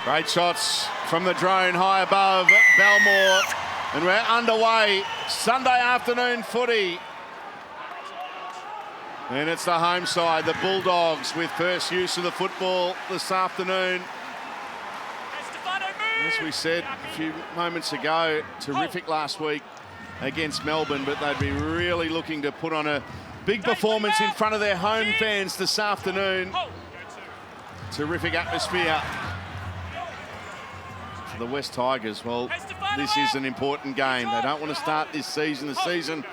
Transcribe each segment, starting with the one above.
Great shots from the drone high above Belmore. And we're underway. Sunday afternoon footy. And it's the home side, the Bulldogs, with first use of the football this afternoon. As we said a few moments ago, terrific last week against Melbourne, but they'd be really looking to put on a big performance in front of their home fans this afternoon. Terrific atmosphere for the West Tigers. Well, this is an important game. They don't want to start this season. The season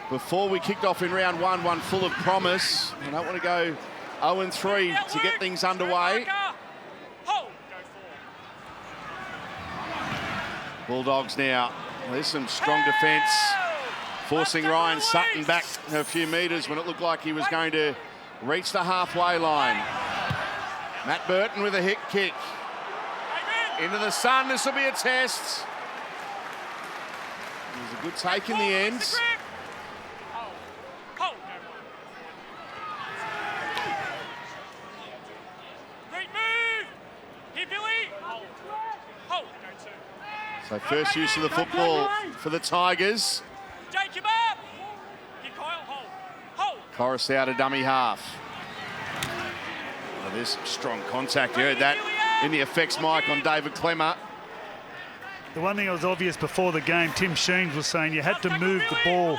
before we kicked off in round one full of promise. They don't want to go 0-3 to get things underway. Bulldogs now. There's some strong defence, forcing Ryan Sutton back a few metres when it looked like he was going to reach the halfway line. Matt Burton with a hit kick. Into the sun, this will be a test. It was a good take in the end. So first use of the football for the Tigers. Corus out a dummy half. Oh, there's some strong contact. You heard that in the effects mic on David Clemmer. The one thing that was obvious before the game, Tim Sheens was saying you had to move the ball.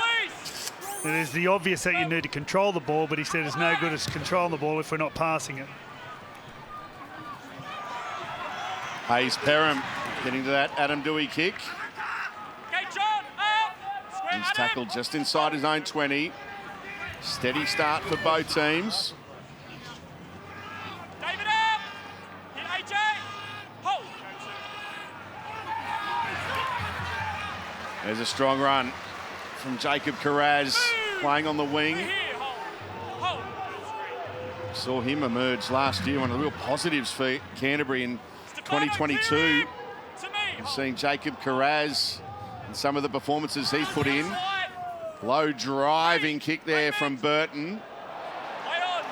It is the obvious that you need to control the ball, but he said it's no good as controlling the ball if we're not passing it. Hayes Perham getting to that Adam Dewey kick. He's tackled just inside his own 20. Steady start for both teams. There's a strong run from Jacob Carraz playing on the wing. Saw him emerge last year, one of the real positives for Canterbury in 2022. We've seen Jacob Carraz and some of the performances he's put in. Low driving kick there from Burton.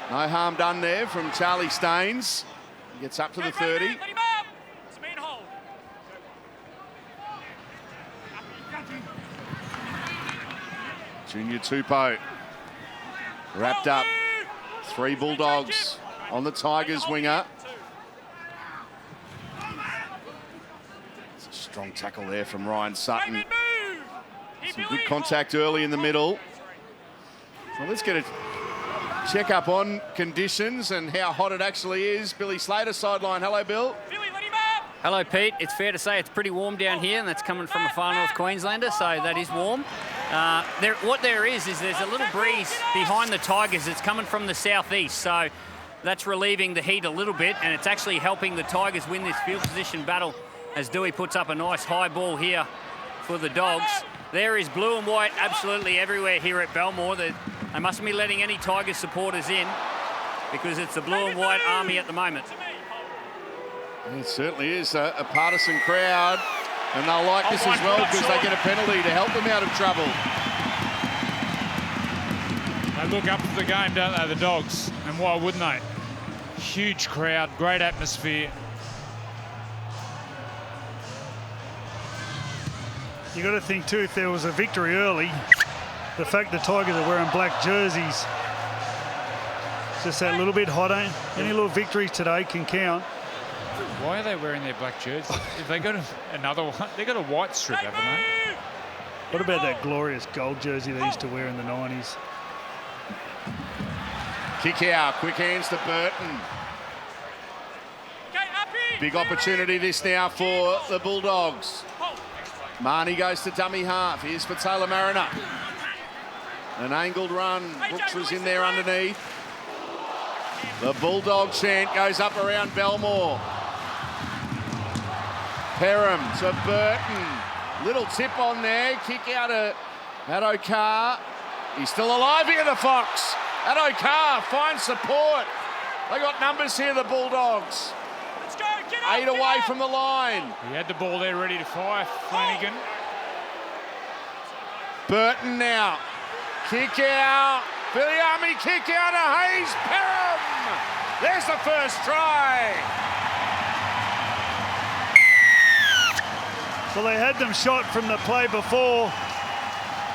No harm done there from Charlie Staines. He gets up to the 30. Junior Tupou wrapped up. 3 Bulldogs on the Tigers winger. It's a strong tackle there from Ryan Sutton. Some good contact early in the middle. So let's get a check up on conditions and how hot it actually is. Billy Slater, sideline. Hello, Bill. Hello, Pete. It's fair to say it's pretty warm down here, and that's coming from a far north Queenslander, so that is warm. What there is there's a little breeze behind the Tigers. It's coming from the southeast, so that's relieving the heat a little bit, and it's actually helping the Tigers win this field position battle as Dewey puts up a nice high ball here for the Dogs. There is blue and white absolutely everywhere here at Belmore. They mustn't be letting any Tigers supporters in because it's the blue and white army at the moment. It certainly is a partisan crowd, and they'll like this as well because they get a penalty to help them out of trouble. They look up to the game, don't they, the Dogs? And why wouldn't they? Huge crowd, great atmosphere. You got to think too, if there was a victory early, the fact the Tigers are wearing black jerseys, just that little bit hotter. Any little victories today can count. Why are they wearing their black jerseys? If they got another one, they got a white strip, haven't they? What about that glorious gold jersey they used to wear in the 90s? Kick out, quick hands to Burton. Big opportunity this now for the Bulldogs. Marnie goes to dummy half. Here's for Taylor Mariner. An angled run. Brooks was in there underneath. The Bulldog chant goes up around Belmore. Perham to Burton. Little tip on there. Kick out at Addo-Carr. He's still alive here, the Fox. Addo-Carr finds support. They got numbers here, the Bulldogs. Let's go. Get up, 8 away from the line. He had the ball there ready to fire, Flanagan. Burton now. Kick out. For the Army, kick out of Hayes Perham. There's the first try. Well, they had them shot from the play before.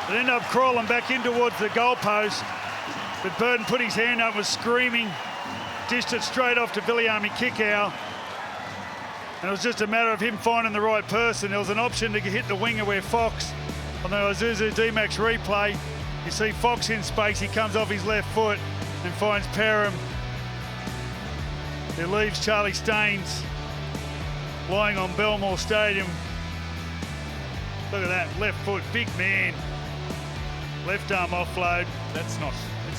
They ended up crawling back in towards the goalpost. But Burton put his hand up, was screaming, dished it straight off to Viliami Kikau. And it was just a matter of him finding the right person. There was an option to hit the winger where Fox, on the Isuzu D-Max replay, you see Fox in space, he comes off his left foot and finds Perham. It leaves Charlie Staines lying on Belmore Stadium. Look at that, left foot, big man. Left arm offload. It's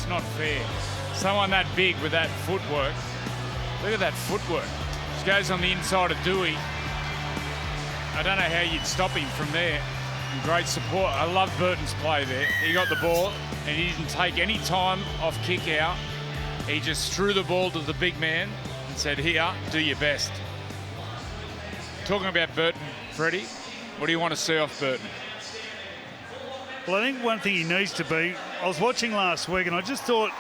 not fair. Someone that big with that footwork. Look at that footwork. Just goes on the inside of Dewey. I don't know how you'd stop him from there. And great support. I love Burton's play there. He got the ball and he didn't take any time off kick out. He just threw the ball to the big man and said, here, do your best. Talking about Burton, Freddie, what do you want to see off Burton? Well, I think one thing he needs to be, I was watching last week and I just thought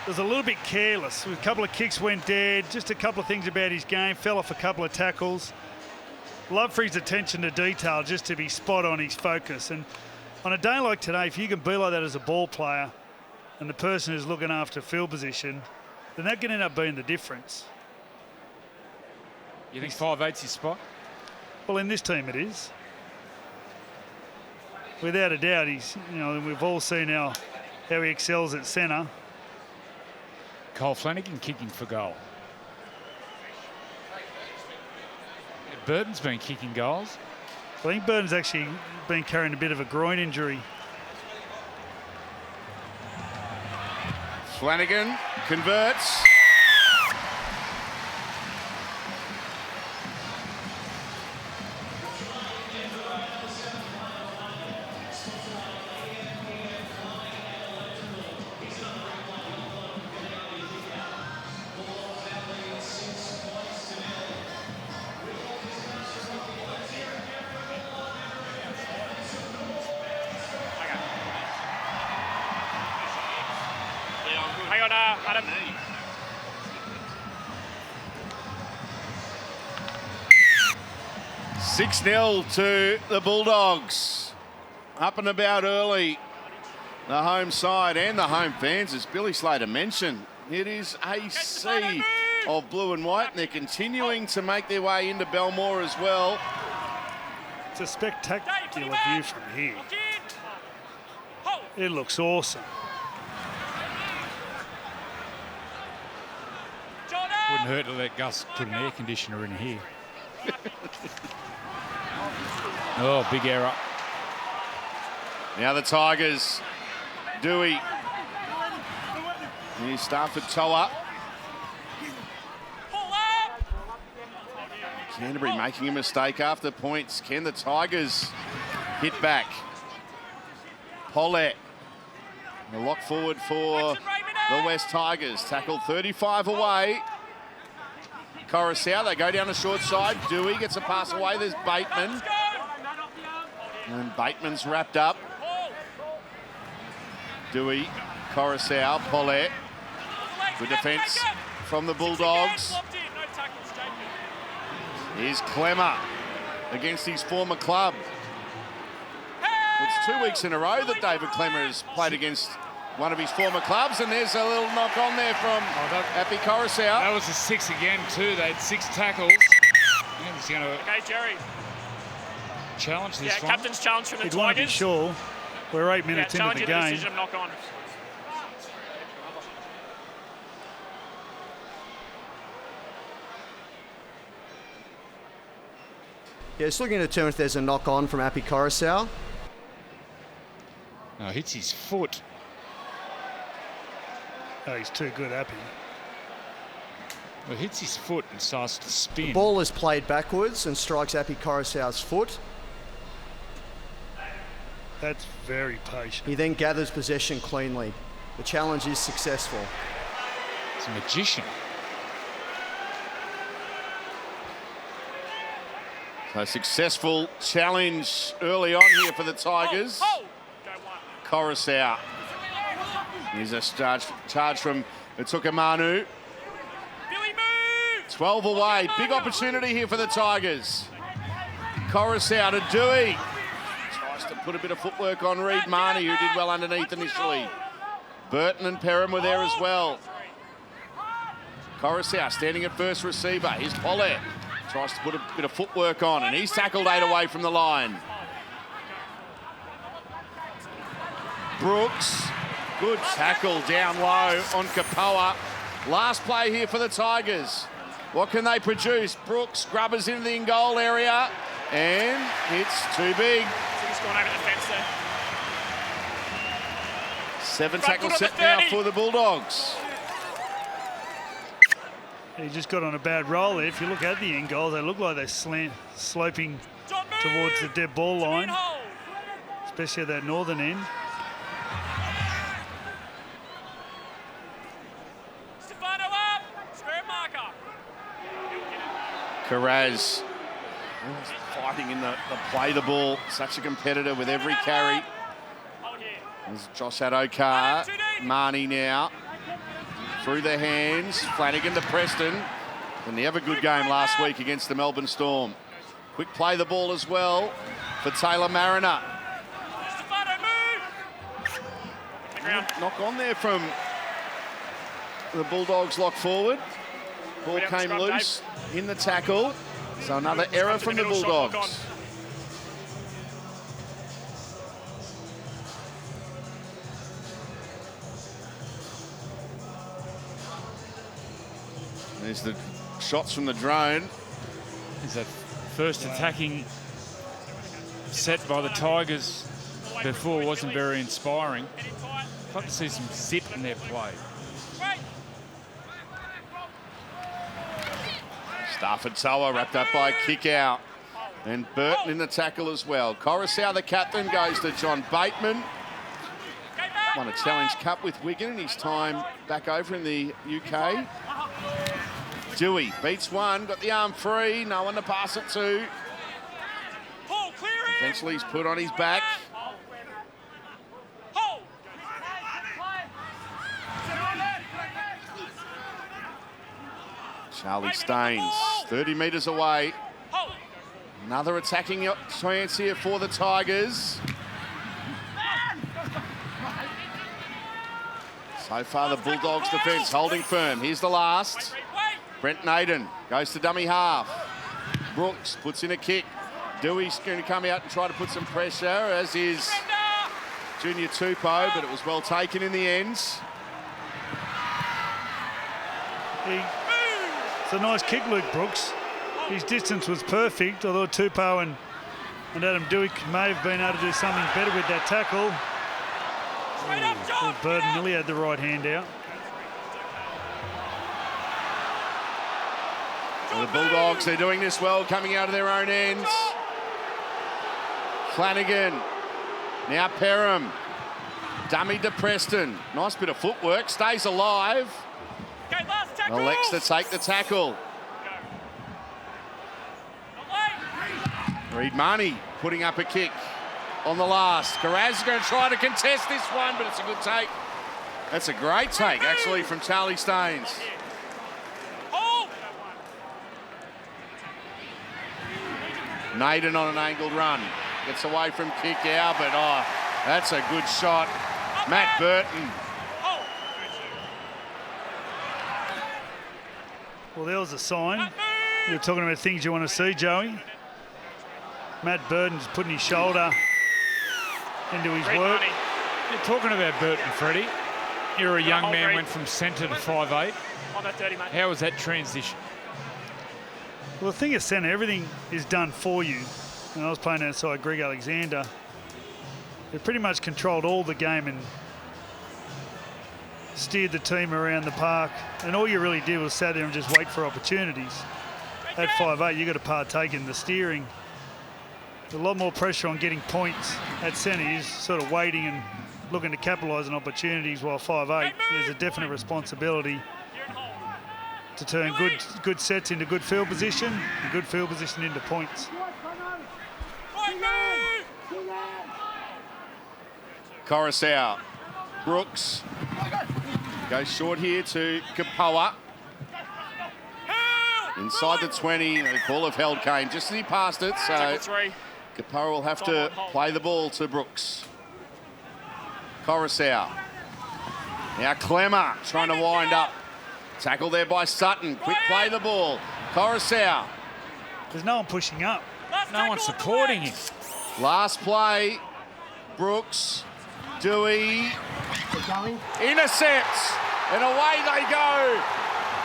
it was a little bit careless. A couple of kicks went dead, just a couple of things about his game, fell off a couple of tackles. Love for his attention to detail, just to be spot on his focus. And on a day like today, if you can be like that as a ball player and the person who's looking after field position, then that can end up being the difference. You think 5'8's his spot? Well, in this team it is. Without a doubt, he's, we've all seen how he excels at centre. Cole Flanagan kicking for goal. Burton's been kicking goals. I think Burton's actually been carrying a bit of a groin injury. Flanagan converts. Hang on, Adam. 6-0 to the Bulldogs. Up and about early. The home side and the home fans, as Billy Slater mentioned. It is a sea of blue and white, and they're continuing to make their way into Belmore as well. It's a spectacular view from here. It looks awesome. Wouldn't hurt to let Gus put an air conditioner in here. Oh, big error. Now the Tigers. Dewey. Here's Stafford Toa. Canterbury making a mistake after points. Can the Tigers hit back? Paulette. A lock forward for the West Tigers. Tackle 35 away. Coruscant, they go down the short side. Dewey gets a pass away. There's Bateman. And Bateman's wrapped up. Dewey, Coruscant, Paulette. Good defence from the Bulldogs. Here's Clemmer against his former club. It's 2 weeks in a row that David Clemmer has played against one of his former clubs, and there's a little knock on there from Appy Coruscant. That was a 6 again too. They had 6 tackles. He's going to Okay, Jerry. challenge this one. Captain's challenge from the He'd want to be Tigers. sure. We're 8 minutes into the game. Decision of knock on. Yeah, just looking to determine if there's a knock on from Appy Coruscant. No, hits his foot. Oh, he's too good, Appy. Well, hits his foot and starts to spin. The ball is played backwards and strikes Appy Coruscant's foot. That's very patient. He then gathers possession cleanly. The challenge is successful. He's a magician. A successful challenge early on here for the Tigers. Coruscant. Here's a charge from Tukamanu. 12 away. Big opportunity here for the Tigers. Coruscant to Dewey. Tries to put a bit of footwork on Reed Marnie, who did well underneath initially. Burton and Perham were there as well. Coruscant standing at first receiver. Here's Pollett. Tries to put a bit of footwork on, and he's tackled 8 away from the line. Brooks, good tackle down low on Kapoa. Last play here for the Tigers. What can they produce? Brooks grubbers into the in-goal area, and it's too big. He's gone over the fence there. 7 tackles set now for the Bulldogs. He just got on a bad roll there. If you look at the end goals, they look like they're sloping towards the dead ball line, especially at that northern end. Karaz fighting in the play the ball. Such a competitor with every carry. There's Josh Adokar. Marnie now. Through the hands. Flanagan to Preston. And they have a good game last week against the Melbourne Storm. Quick play the ball as well for Taylor Mariner. Knock on there from the Bulldogs lock forward. Ball came loose in the tackle. So another error from the Bulldogs. There's the shots from the drone. Is that first attacking set by the Tigers before wasn't very inspiring. I'd like to see some zip in their play. Stafford Toa wrapped up by a kick out. And Burton in the tackle as well. Coruscant, the captain, goes to John Bateman. Won a Challenge Cup with Wigan in his time back over in the UK. Dewey beats one, got the arm free, no one to pass it to. Eventually he's put on his back. Charlie Staines, 30 metres away. Another attacking chance here for the Tigers. So far the Bulldogs defence holding firm. Here's the last. Brent Naden goes to dummy half. Brooks puts in a kick. Dewey's going to come out and try to put some pressure, as is Junior Tupou, but it was well taken in the end. It's a nice kick, Luke Brooks. His distance was perfect, although Tupou and Adam Dewey may have been able to do something better with that tackle. Burton nearly had the right hand out. The Bulldogs, they're doing this well, coming out of their own ends. Flanagan, now Perham. Dummy to Preston. Nice bit of footwork, stays alive. Elects to take the tackle. Reed Marnie putting up a kick on the last. Karaz is going to try to contest this one, but it's a good take. That's a great take, actually, from Charlie Staines. Naden on an angled run. Gets away from kick out, but that's a good shot. Matt Burton. Well, there was a sign. You're talking about things you want to see, Joey. Matt Burton's putting his shoulder into his work. You're talking about Burton, Freddie. You're a young man, went from centre to 5'8". How was that transition? Well, the thing is, centre, everything is done for you. And I was playing outside Greg Alexander. They pretty much controlled all the game and steered the team around the park. And all you really did was sat there and just wait for opportunities. At 5'8", you got to partake in the steering. There's a lot more pressure on getting points at centre. He's sort of waiting and looking to capitalise on opportunities, while 5'8", there's a definite responsibility to turn good sets into good field position, and good field position into points. Coruscant. Brooks goes short here to Kapoa. Inside the 20, they call have held Kane just as he passed it, so Kapara will have to play the ball to Brooks. Coruscant. Now Clemmer trying to wind up. Tackle there by Sutton. Quick play the ball. Coruscant. There's no one pushing up. No one supporting him. Last play. Brooks. Dewey. Intercepts. And away they go.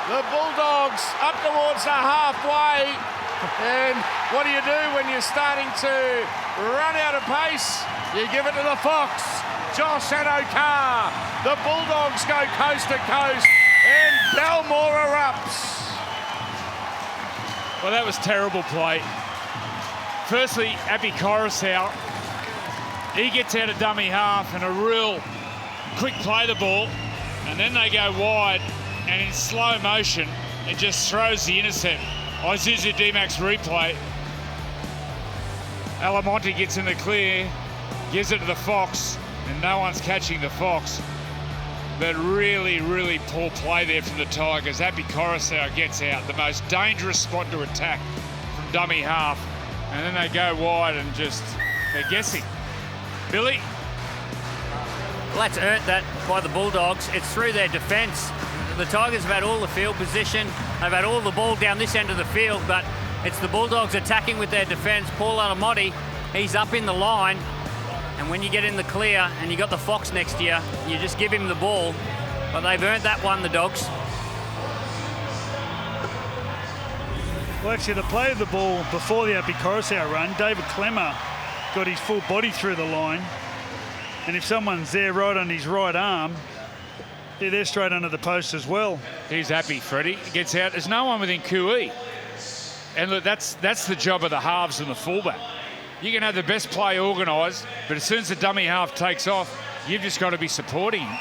The Bulldogs up towards the halfway. And what do you do when you're starting to run out of pace? You give it to the Fox. Josh Adokar. The Bulldogs go coast to coast. And Belmore erupts. Well, that was terrible play. Firstly, Appy Coruscant. He gets out of dummy half and a real quick play the ball. And then they go wide. And in slow motion, it just throws the intercept. Isuzu D-Max replay. Alamonte gets in the clear, gives it to the Fox, and no one's catching the Fox. But really, really poor play there from the Tigers. Appy Coruscant gets out, the most dangerous spot to attack from dummy half. And then they go wide and just, they're guessing. Billy? Well, that's earned that by the Bulldogs. It's through their defence. The Tigers have had all the field position. They've had all the ball down this end of the field, but it's the Bulldogs attacking with their defence. Paul Alamonte, he's up in the line. And when you get in the clear and you got the Fox next to you, you just give him the ball. But they've earned that one, the Dogs. Well, actually, the play of the ball before the Appy Coruscant run, David Clemmer got his full body through the line. And if someone's there right on his right arm, yeah, they're straight under the post as well. He's happy, Freddie. He gets out. There's no one within QE. And look, that's the job of the halves and the fullback. You can have the best play organised, but as soon as the dummy half takes off, you've just got to be supporting him.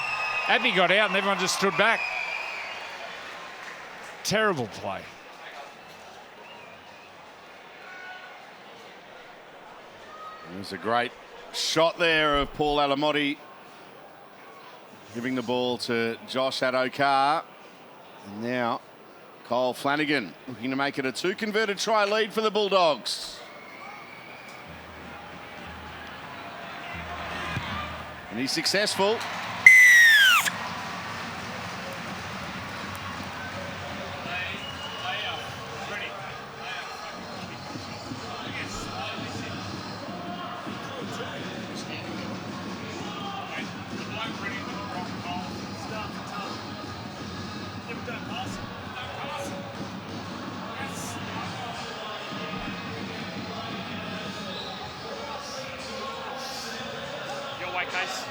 Appy got out and everyone just stood back. Terrible play. There's a great shot there of Paul Alamonte, giving the ball to Josh Adokar. And now Kyle Flanagan looking to make it a 2 converted try lead for the Bulldogs. And he's successful. Your way, Case.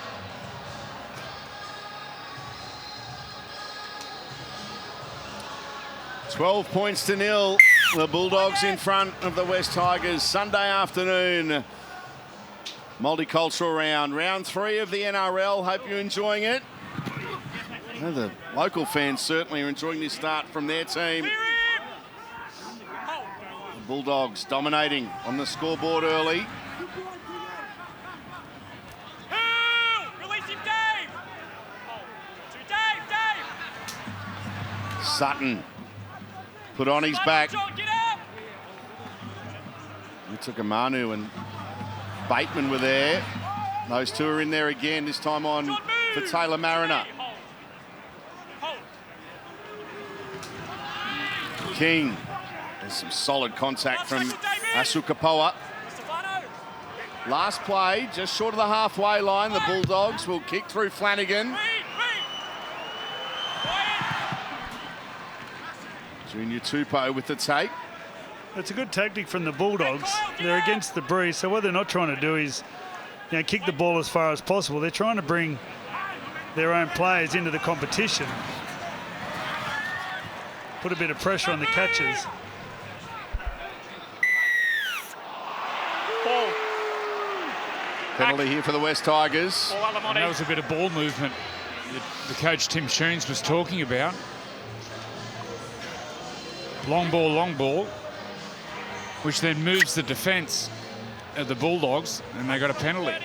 $12 points to nil. The Bulldogs in front of the West Tigers. Sunday afternoon. Multicultural round 3 of the NRL. Hope you're enjoying it. I know the local fans certainly are enjoying this start from their team. The Bulldogs dominating on the scoreboard early. Release him, Dave! To Dave! Sutton put on his back. John, get up! We took Amanu and Bateman were there. Those two are in there again, this time on for Taylor Mariner. King. There's some solid contact from Asukapoa. Last play, just short of the halfway line. The Bulldogs will kick through Flanagan. Junior Tupou with the take. It's a good tactic from the Bulldogs. They're against the breeze, so what they're not trying to do is, kick the ball as far as possible. They're trying to bring their own players into the competition. Put a bit of pressure on the catches. Ball. Penalty here for the West Tigers. And that was a bit of ball movement that the coach Tim Sheens was talking about. Long ball, which then moves the defence of the Bulldogs, and they got a penalty.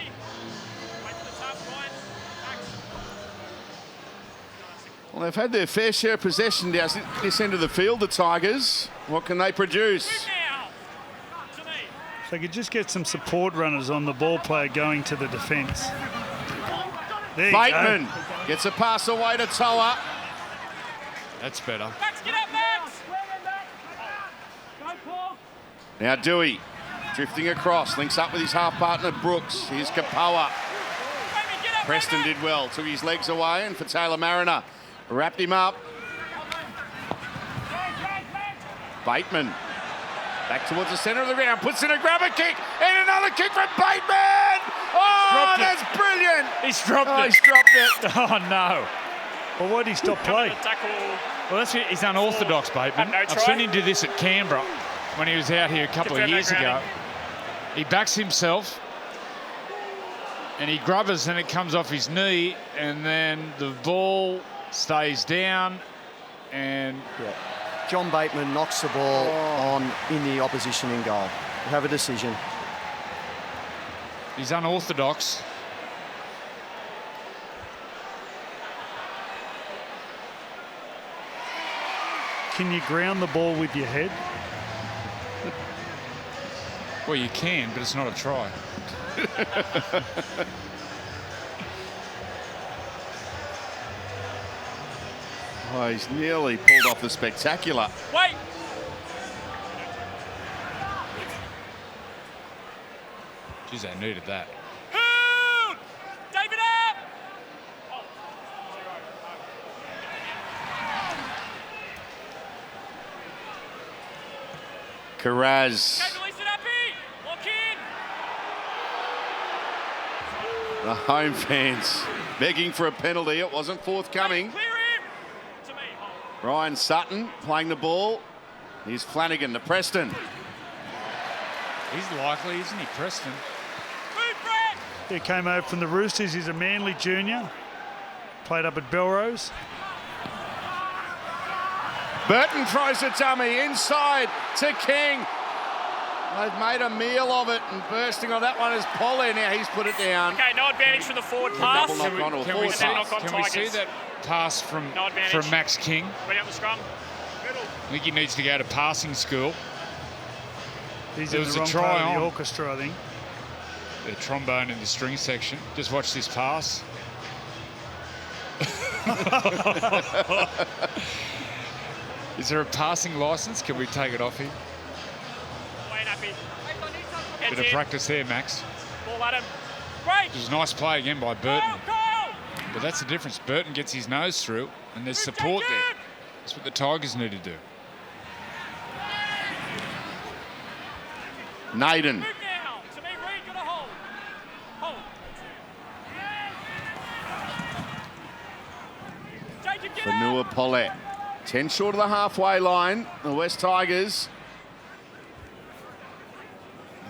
Well, Well, they've had their fair share of possession down this end of the field, the Tigers. What can they produce? If they could just get some support runners on the ball player going to the defence. There you Bateman go. gets a pass away to Toa. That's better. Max, get up, Max! Now Dewey drifting across, links up with his half partner Brooks. Here's Kapoa. Preston did well, took his legs away, and for Taylor Mariner, wrapped him up. Bateman back towards the centre of the ground, puts in a grabber kick, and another kick from Bateman! Oh, that's brilliant! He's dropped it. He's dropped it. Oh, no. Well, why did he stop play? Well, that's it. He's unorthodox, Bateman. No I've try. seen him do this at Canberra when he was out here a couple of Confirm years that ago. grounding. He backs himself and he grubbers and it comes off his knee, and then the ball stays down and Yeah. John Bateman knocks the ball on in the opposition in goal. We have a decision. he's unorthodox. Can you ground the ball with your head? Well, you can, but it's not a try. Oh, he's nearly pulled off the spectacular. Wait! Jeez, they needed that. Hoot! David up! Carraz. Okay, release it, Appy! Lock in! The home fans begging for a penalty. It wasn't forthcoming. Clear him! To me, hold. Ryan Sutton playing the ball. Here's Flanagan to Preston. He's likely, isn't he, Preston? Move, Brett! He came over from the Roosters. He's a Manly junior. Played up at Belrose. Burton throws a dummy inside to King. They've made a meal of it, and bursting on that one is Polly. Now he's put it down. Okay, no advantage from the forward pass. double knock on or Can we forward see, pass. knock on can we see Tigers. that pass from No advantage. Max King? Ready on the scrum. Middle. I think he needs to go to passing school. He's There in was the a wrong try part of the on. orchestra, I think. The trombone in the string section. Just watch this pass. Is there a passing license? Can we take it off here? Wayne Appy. Bit of practice there, Max. Ball at him. Break! It was a nice play again by Burton. Kyle! But that's the difference. Burton gets his nose through, and there's support there. That's what the Tigers need to do. Naden. Move now. To me, Reed, got a hold. Hold. Jacob, get For up! Nua Paulette. 10 short of the halfway line. The West Tigers.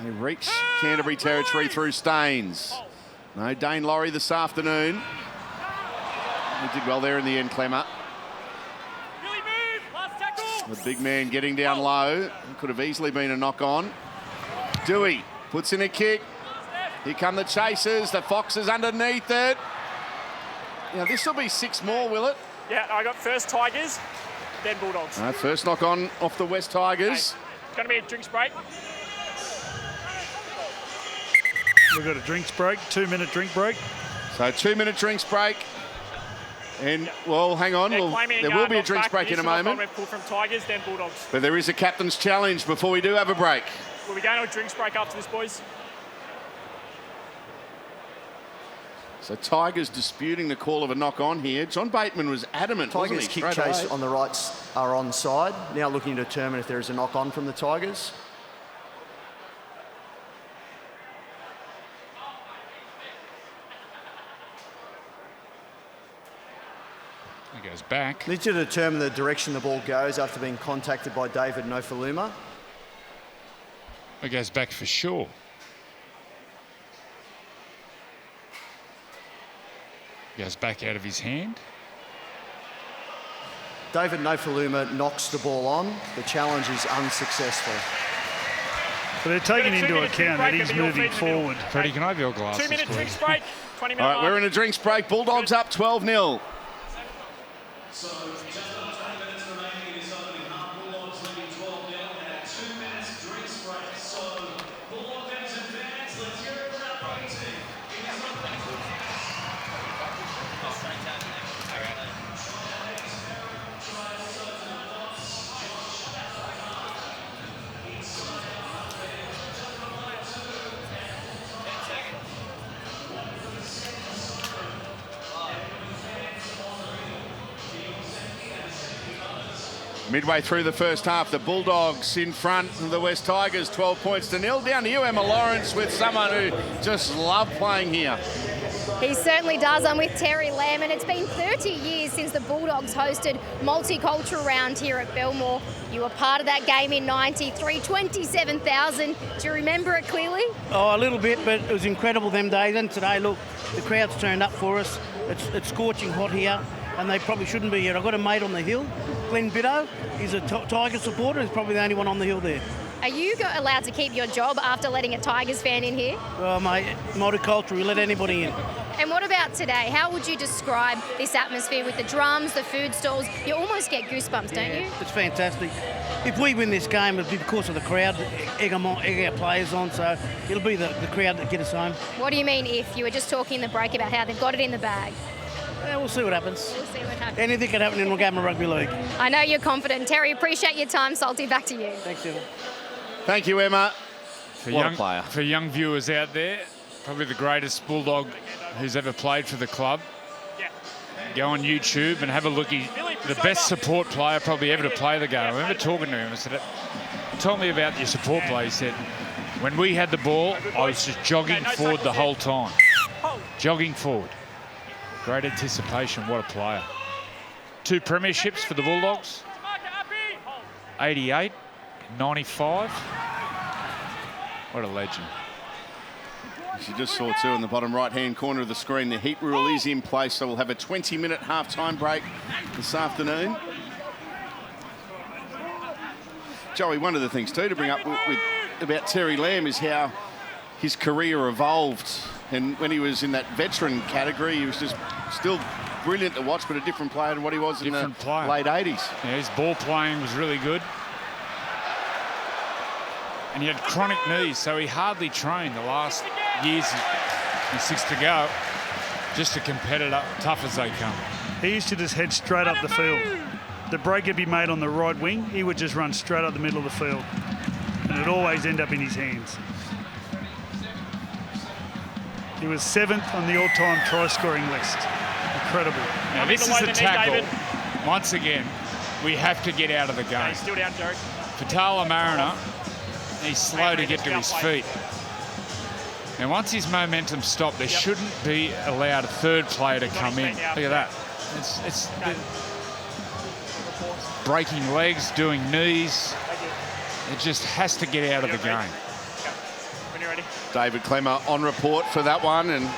They reach Canterbury territory through Staines. No Dane Laurie this afternoon. He did well there in the end, Clemmer. Really move. Last tackle. The big man getting down low. Could have easily been a knock on. Dewey puts in a kick. Here come the chasers. The Foxes underneath it. Now this will be 6 more, will it? Yeah, I got first Tigers, then Bulldogs. No, first knock on off the West Tigers. It's going to be a drinks break. We've got a drinks break, 2-minute drink break. So 2-minute drinks break. And, well, hang on. They're Well, claiming, there will be a knock drinks back. break in a Initial knock on moment. went pulled from Tigers, then Bulldogs. But there is a captain's challenge before we do have a break. Will we go to a drinks break after this, boys? So Tigers disputing the call of a knock on here. John Bateman was adamant, Tigers wasn't he? kick Straight chase away. on the rights are onside. Now looking to determine if there is a knock on from the Tigers. He goes back. Need to determine the direction the ball goes after being contacted by David Nofaluma. He goes back for sure. Goes back out of his hand. David Nofaluma knocks the ball on. The challenge is unsuccessful. But they're taking Got a into 2-minute account that drink he's break, and moving you'll feed in the middle. forward. Freddie, can I have your glasses, 2-minute please? drinks break, 20-minute All right, we're in a drinks break. Bulldogs up 12-0. So just under 20 minutes remaining in this opening half. Bulldogs leading 12-0 and a 2 minutes drinks break. So Bulldog fans and fans, let's hear it for our rugby team. In this opening Midway through the first half, the Bulldogs in front of the West Tigers, 12 points to nil. Down to you, Emma Lawrence, with someone who just loved playing here. He certainly does. I'm with Terry Lamb, and it's been 30 years since the Bulldogs hosted Multicultural Round here at Belmore. You were part of that game in '93, 27,000. Do you remember it clearly? Oh, a little bit, but it was incredible them days. And today, look, the crowd's turned up for us. It's scorching hot here, and they probably shouldn't be here. I've got a mate on the hill, Glenn Biddo. He's a Tiger supporter. He's probably the only one on the hill there. Are you allowed to keep your job after letting a Tigers fan in here? Well, mate, multicultural, we let anybody in. And what about today? How would you describe this atmosphere with the drums, the food stalls? You almost get goosebumps, don't you? It's fantastic. If we win this game, it'll be because of the crowd, egg our players on, so it'll be the crowd that get us home. What do you mean if? You were just talking in the break about how they've got it in the bag. Yeah, we'll see what happens. We'll see what happens. Anything can happen in a game of rugby league. I know you're confident. Terry, appreciate your time. Salty, back to you. Thanks, Emma. Thank you, Emma. What a player. For young viewers out there, probably the greatest Bulldog who's ever played for the club. Go on YouTube and have a look. He's the best support player probably ever to play the game. I remember talking to him. I said, "Tell me about your support play." He said, "When we had the ball, I was just jogging forward the whole time. Jogging forward. Great anticipation. What a player." 2 premierships for the Bulldogs. 88, 95. What a legend. As you just saw too in the bottom right-hand corner of the screen, the heat rule is in place, so we'll have a 20-minute half-time break this afternoon. Joey, one of the things too to bring up about Terry Lamb is how his career evolved. And when he was in that veteran category, he was just still brilliant to watch, but a different player than what he was in the late 80s. Yeah, his ball playing was really good. And he had chronic knees, so he hardly trained the last years and 6 to go. Just a competitor, tough as they come. He used to just head straight up the field. The break would be made on the right wing. He would just run straight up the middle of the field. And it'd always end up in his hands. He was 7th on the all-time try-scoring list. Incredible. Now, this is a tackle. Once again, we have to get out of the game. He's still down, Derek. Fatala Mariner, he's slow to get to his feet. Now, once his momentum stopped, there shouldn't be allowed a third player to come in. Look at that. It's breaking legs, doing knees. It just has to get out of the game. When you're ready. David Clemmer on report for that one, and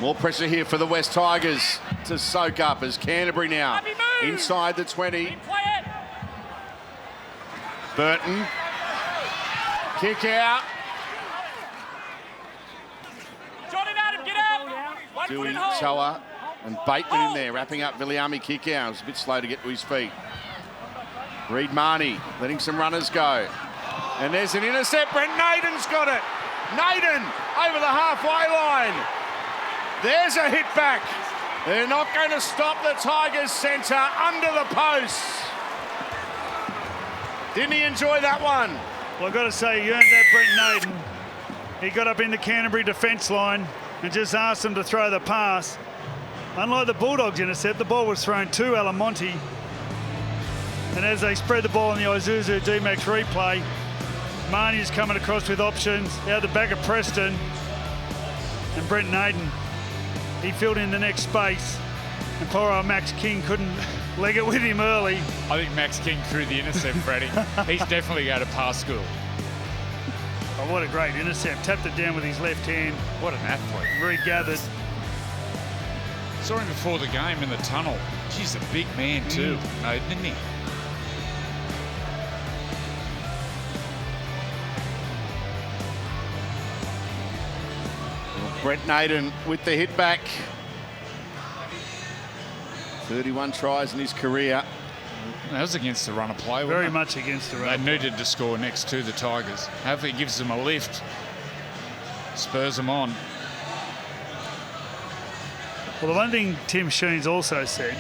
more pressure here for the West Tigers to soak up as Canterbury now inside the 20. Burton. Kick out. Dewey, Choa and Bateman in there, wrapping up Viliami kick out. It was a bit slow to get to his feet. Reed Marnie letting some runners go. And there's an intercept. Brent Naden's got it. Naden over the halfway line. There's a hit back. They're not going to stop the Tigers centre under the posts. Didn't he enjoy that one? Well, I've got to say, you earned that, Brent Naden. He got up in the Canterbury defence line and just asked them to throw the pass. Unlike the Bulldogs intercept, the ball was thrown to Alamonte. And as they spread the ball in the Isuzu D-Max replay, Marnie's coming across with options out the back of Preston. And Brent Naden, he filled in the next space. And poor old Max King couldn't leg it with him early. I think Max King threw the intercept, Freddie. He's definitely going to pass school. Oh, what a great intercept. Tapped it down with his left hand. What an athlete. Regathered. Saw him before the game in the tunnel. He's a big man too, isn't he? Brent Naden with the hit back. 31 tries in his career. That was against the run of play, Very wasn't it? much against the run. They needed to score next to the Tigers. Hopefully it gives them a lift. Spurs them on. Well, the one thing Tim Sheens also said,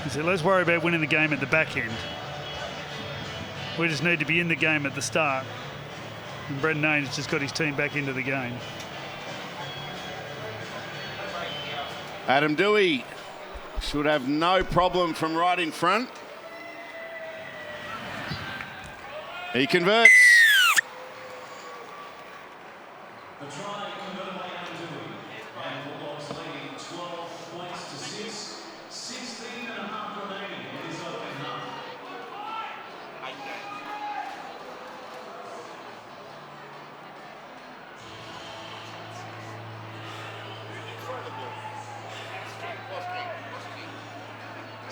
he said, let's worry about winning the game at the back end. We just need to be in the game at the start. And Brendan Haynes just got his team back into the game. Adam Dewey should have no problem from right in front. He converts. The try converted by Adam Dewey. And Bulldogs leading 12 points to 6. 16 and a half remaining in this opening half.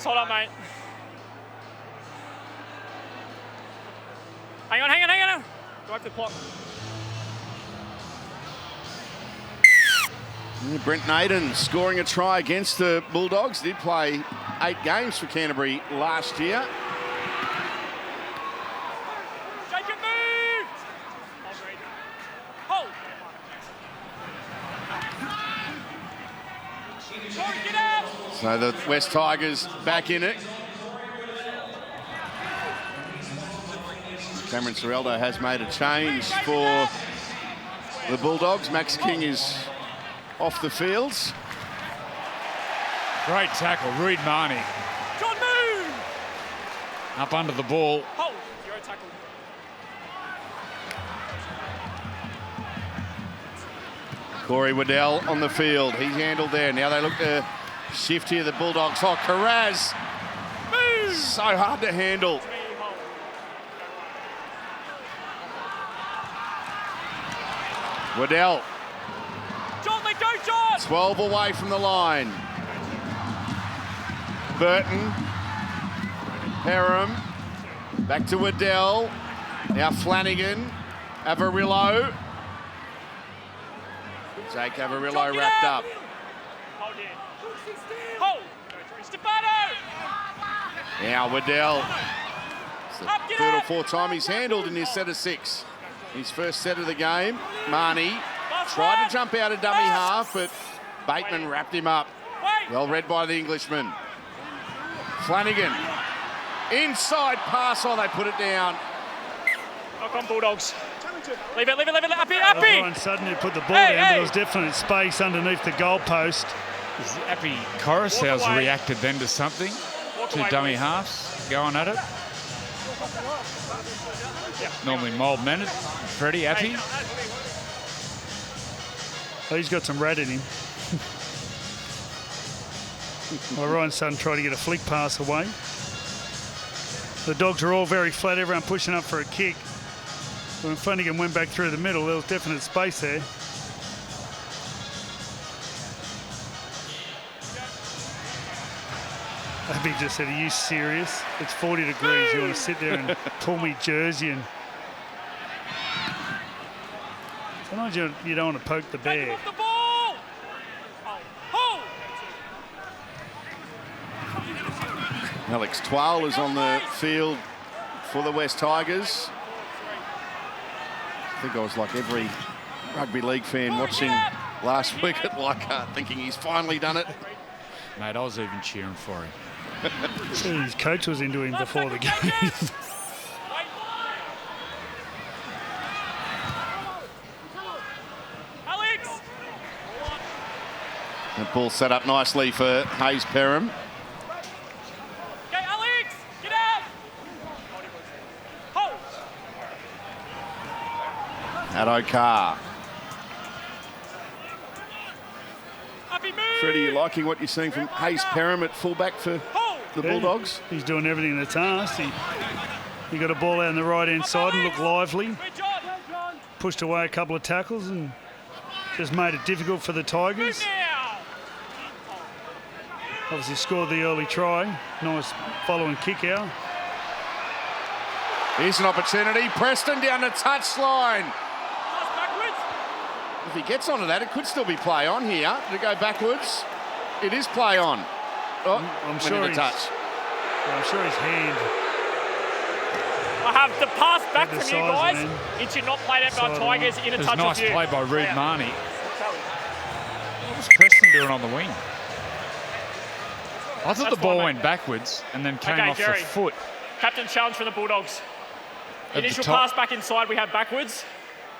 Hold up, mate. Hang on. Go up the clock. Brent Naden scoring a try against the Bulldogs. Did play 8 games for Canterbury last year. Jacob, move! Hold. Corey, get out! So the West Tigers back in it. Cameron Cireldo has made a change for the Bulldogs. Max King is off the fields. Great tackle, Reid Marnie. John, move! Up under the ball. Hold. You're a tackle. Corey Waddell on the field. He's handled there. Now they look to shift here, the Bulldogs. Oh, Carraz. Move! So hard to handle. Waddell. John, let go, John! 12 away from the line. Burton. Perham. Back to Waddell. Now Flanagan. Avarillo. Jake Avarillo wrapped up. Hold in. Hold! Stefano! Now Waddell. It's the third or fourth time he's handled in his set of 6. His first set of the game. Marnie tried to jump out of dummy half, but Bateman wrapped him up. Well read by the Englishman. Flanagan. Inside pass. Oh, they put it down. Knock on, Bulldogs. Leave it. Uppy! Brian Sutton who put the ball down, but there was definite space underneath the goalpost. Is Appy Coruscant's reacted then to something? Two dummy halves going at it. Normally mild-mannered. Freddie, Appy. Oh, he's got some rat in him. Well, Ryan Sutton tried to get a flick pass away. The Dogs are all very flat, everyone pushing up for a kick. When Flanagan went back through the middle, there was definite space there. Abby just said, are you serious? It's 40 degrees. You want to sit there and pull me jersey and... Sometimes you don't want to poke the bear. The ball! Hold! Alex Twal is on the field for the West Tigers. I think I was like every rugby league fan watching last week at Leichhardt, thinking he's finally done it. Mate, I was even cheering for him. His coach was into him before the game. Alex! That ball set up nicely for Hayes Perham. Okay, Alex! Get out! Hold! Addo-Carr. Uppy, move! Freddie, you liking what you're seeing from Hayes Perham at fullback for the Bulldogs? He's doing everything that's asked. He got a ball out on the right-hand side and looked lively. Pushed away a couple of tackles and just made it difficult for the Tigers. Obviously scored the early try. Nice following kick out. Here's an opportunity. Preston down the touchline. If he gets onto that, it could still be play on here. Did it go backwards? It is play on. Oh, I'm sure he's touch. I'm sure his hand. I have the pass back The from you size, guys. man. It should not play out by Sideline. Tigers in a It was touch a nice of you. play by Reid Yeah. Marnie. What was Preston doing on the wing? I thought That's the ball fine, went mate. backwards and then came Okay, off Jerry. the foot. Captain challenge for the Bulldogs. At the Initial top. pass back inside we have backwards.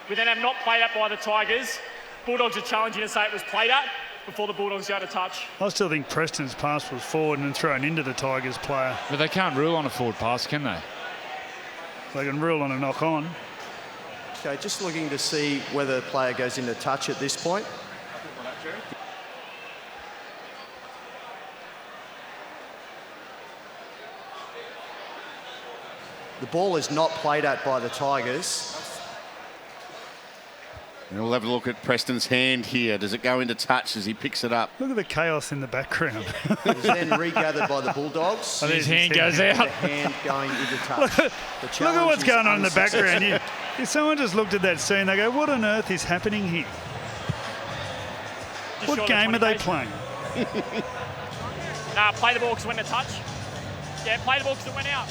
We then have not played out by the Tigers. Bulldogs are challenging to say it was played at before the Bulldogs go to touch. I still think Preston's pass was forward and thrown into the Tigers player. But they can't rule on a forward pass, can they? They can rule on a knock on. Okay, just looking to see whether the player goes into touch at this point. The ball is not played at by the Tigers. And we'll have a look at Preston's hand here. Does it go into touch as he picks it up? Look at the chaos in the background. It is then regathered by the Bulldogs. His hand goes The out. hand going into touch. The Look at challenge what's is going on in the unsuccessful. background. If someone just looked at that scene, they go, what on earth is happening here? Just What short of game are 20 they pace. playing? Nah, play the ball because it went to touch. Yeah, play the ball because it went out.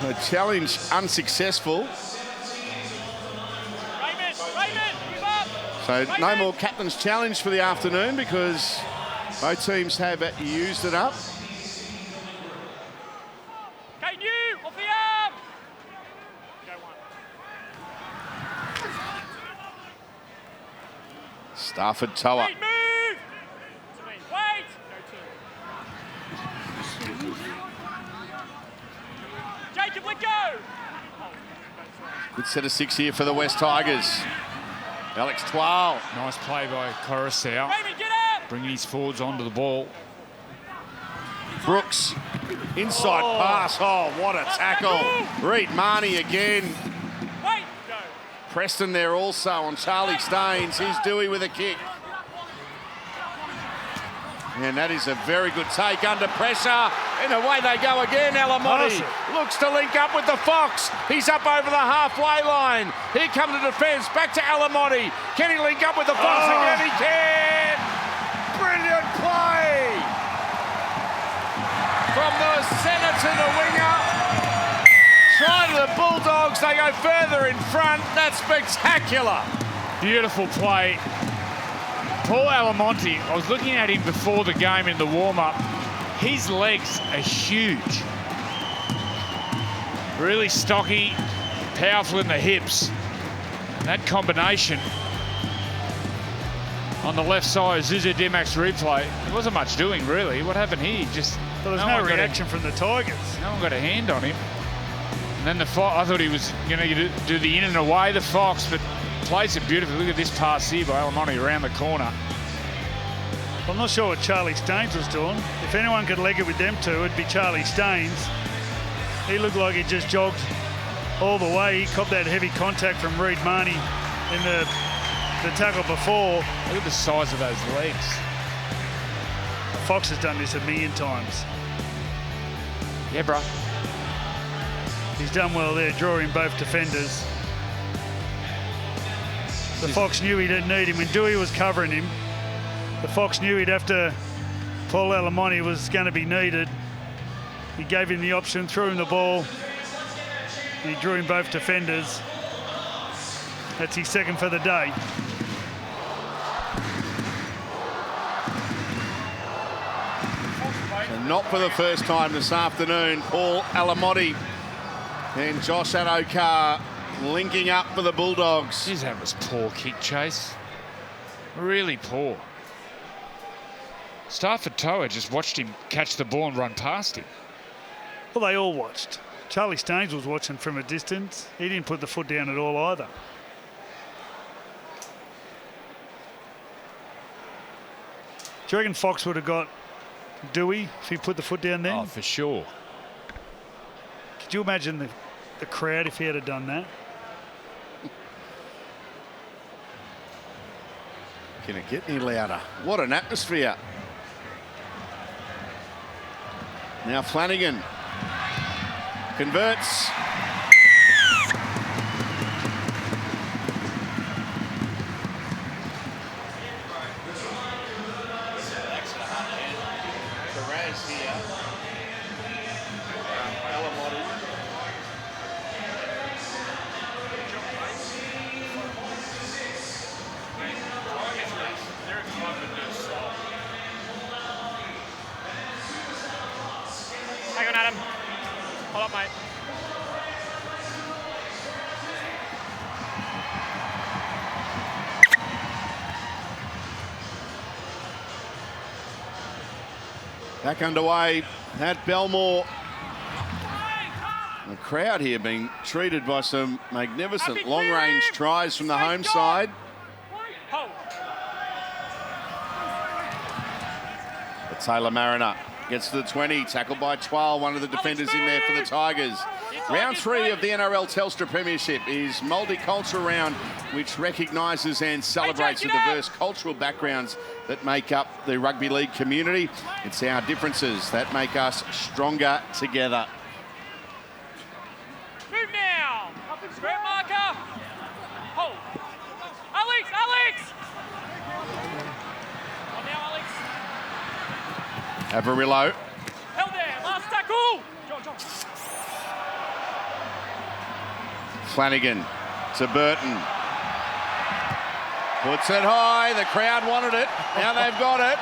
The challenge unsuccessful. Raymond, give up. So no Raymond. more captain's challenge for the afternoon because both teams have used it up. Okay, new, off the arm. Go one. Stafford Toa. Wait, move. To me. Wait. Go two. Jacob, let go. Good set of 6 here for the West Tigers. Alex Twal. Nice play by Coruscant, Raymond, get up. bringing his forwards onto the ball. Brooks. Inside pass. Oh, what a tackle. Reid Marnie again. Wait. Go. Preston there also on Charlie Staines. Here's Dewey with a kick. And that is a very good take under pressure. And away they go again. Alamotti looks to link up with the Fox. He's up over the halfway line. Here comes the defence. Back to Alamotti. Can he link up with the Fox again? He can. Brilliant play. From the centre to the winger. Try to the Bulldogs. They go further in front. That's spectacular. Beautiful play. Paul Alamonte, I was looking at him before the game in the warm-up. His legs are huge. Really stocky, powerful in the hips. That combination on the left side, Zuzu Dimac's replay, there wasn't much doing really. What happened here? Just Well, there's no no one got reaction from the Tigers. no one got a hand on him. And then the Fox, I thought he was going to do the in and away, the Fox, but plays it beautifully. Look at this pass here by Alamonte around the corner. I'm not sure what Charlie Staines was doing. If anyone could leg it with them two, it'd be Charlie Staines. He looked like he just jogged all the way. He copped that heavy contact from Reid Marnie in the tackle before. Look at the size of those legs. Fox has done this a million times. Yeah, bro. He's done well there, drawing both defenders. The Fox knew he didn't need him. When Dewey was covering him, the Fox knew he'd have to. Paul Alamonte was going to be needed. He gave him the option, threw him the ball. He drew in both defenders. That's his second for the day. And not for the first time this afternoon, Paul Alamotti and Josh Adokar linking up for the Bulldogs. Jeez, that was poor kick chase. Really poor. Stafford Toa just watched him catch the ball and run past him. Well, they all watched. Charlie Staines was watching from a distance. He didn't put the foot down at all either. Do you reckon Fox would have got Dewey if he put the foot down then? Oh, for sure. Could you imagine the crowd if he had done that? Can it get any louder? What an atmosphere. Now Flanagan converts. here. Hang on, Adam. Hold up, mate. Back underway at Belmore. The crowd here being treated by some magnificent long-range tries from the home side. But Taylor Mariner gets to the 20, tackled by Twal, one of the defenders in there for the Tigers. Round 3 of the NRL Telstra Premiership is multicultural round, which recognises and celebrates the diverse cultural backgrounds that make up the rugby league community. It's our differences that make us stronger together. Move now. Square marker. Hold. Alex, Alex. On now, Alex. Avarillo. Held there. Last tackle. John. Flanagan to Burton. Puts it high. The crowd wanted it. Now they've got it.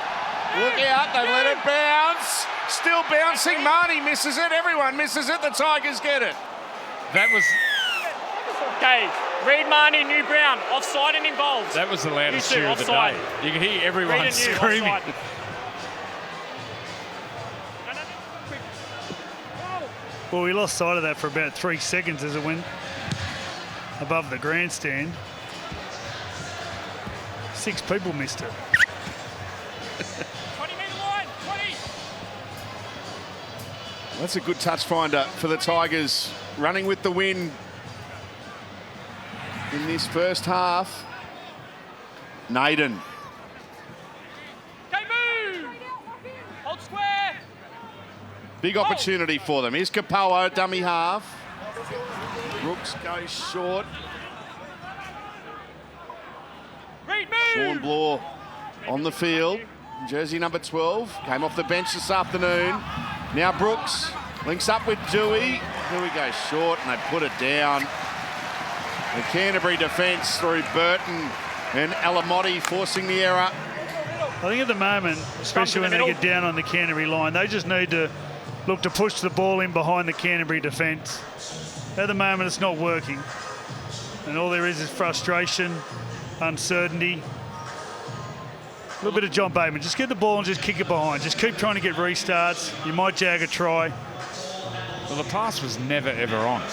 Look out. They've let it bounce. Still bouncing. Marnie misses it. Everyone misses it. The Tigers get it. That was... Okay. Reed, Marnie, New Brown. Offside and involved. That was the loudest You two, cheer of the offside. day. You can hear everyone Reed and you, screaming. offside. Well, we lost sight of that for about 3 seconds as it went above the grandstand. 6 people missed it. 20-metre line. 20. That's a good touch finder for the Tigers, running with the win in this first half. Naden. Okay, move. Hold square. Big opportunity for them. Here's Kapoa, dummy half. Brooks goes short. Reed, move. Sean Bloor on the field. Jersey number 12. Came off the bench this afternoon. Now Brooks links up with Dewey. Dewey goes short and they put it down. The Canterbury defence through Burton and Alamotti forcing the error. I think at the moment, especially when they get down on the Canterbury line, they just need to look to push the ball in behind the Canterbury defence. At the moment, it's not working. And all there is frustration, uncertainty. A little bit of John Bateman. Just get the ball and just kick it behind. Just keep trying to get restarts. You might jag a try. Well, the pass was never, ever on.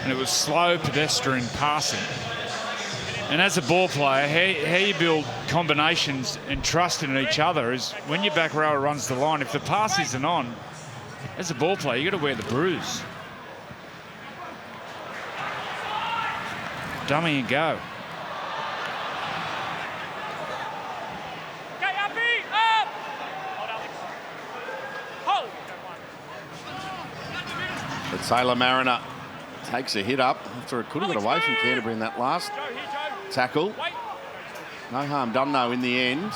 And it was slow, pedestrian passing. And as a ball player, how you build combinations and trust in each other is when your back rower runs the line. If the pass isn't on, as a ball player, you got to wear the bruise. Dummy and go. Okay, Uppy, up. Hold, Alex. Hold. But Taylor Mariner takes a hit up after it could have got away from Canterbury in that last tackle. No harm done though in the end.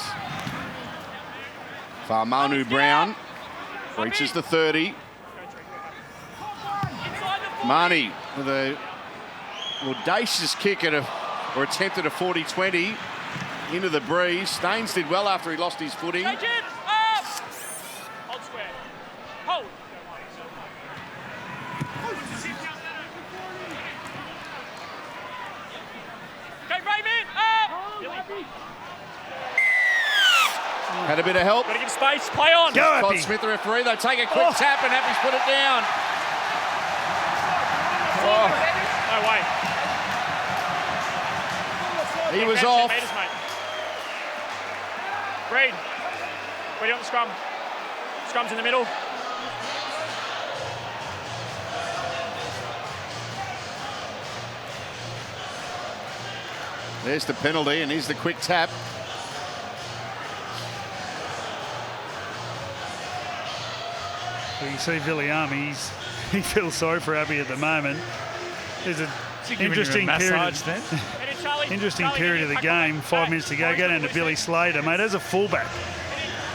Farmanu Brown reaches the 30. Marnie with a audacious kick at or attempt at a 40-20 into the breeze. Staines did well after he lost his footing. Hold square. Hold. Okay, Raymond, up. Had a bit of help. Got to give space. Play on. Go, Todd Appy. Smith, the referee. They take a quick tap and Appy's put it down. Oh, No way. he was 10 off. meters, mate. Reed, ready on the scrum. Scrum's in the middle. There's the penalty and here's the quick tap. You can see Viliami, he feels sorry for Abbey at the moment. There's an interesting period. Interesting period of the game. 5 minutes to go. Go down to Billy Slater, mate. As a fullback,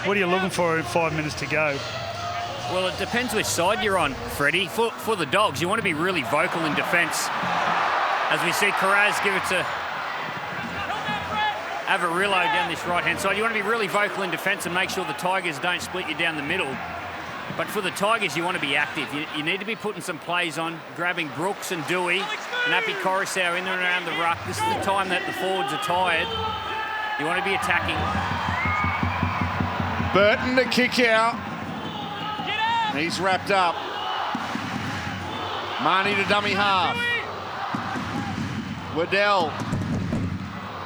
What are you looking for in 5 minutes to go? Well, it depends which side you're on, Freddie. For the Dogs, you want to be really vocal in defence. As we see Carraz give it to Avarillo down this right-hand side. You want to be really vocal in defence and make sure the Tigers don't split you down the middle. But for the Tigers, you want to be active. You need to be putting some plays on, grabbing Brooks and Dewey and Api Coruscant in and around the ruck. This is the time that the forwards are tired. You want to be attacking. Burton to kick out. He's wrapped up. Marnie to dummy half. Waddell.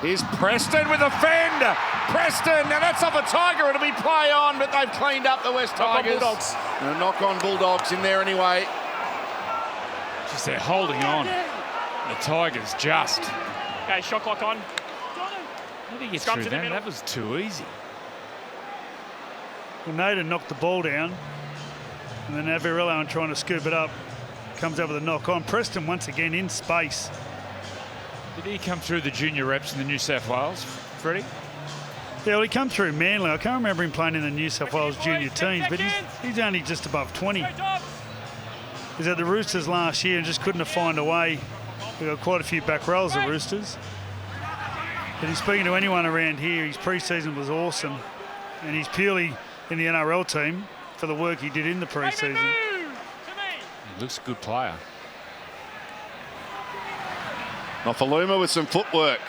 Here's Preston with a fend. Preston, now that's off a Tiger. It'll be play on, but they've cleaned up the West Tigers. Bulldogs. And a knock on Bulldogs in there anyway. Just they're holding on. The Tigers just. Okay, shot clock on. How did he get Scrum through to the that? middle. That was too easy. Well, Naden knocked the ball down, and then Avarillo trying to scoop it up. Comes up with a knock on. Preston once again in space. Did he come through the junior reps in the New South Wales, Freddie? Yeah, well, he come through Manly. I can't remember him playing in the New South Wales junior teams, but he's only just above 20. He's at the Roosters last year and just couldn't have found a way. We've got quite a few back rows of Roosters. But he's speaking to anyone around here, his pre-season was awesome. And he's purely in the NRL team for the work he did in the pre-season. He looks a good player. Nofaluma with some footwork.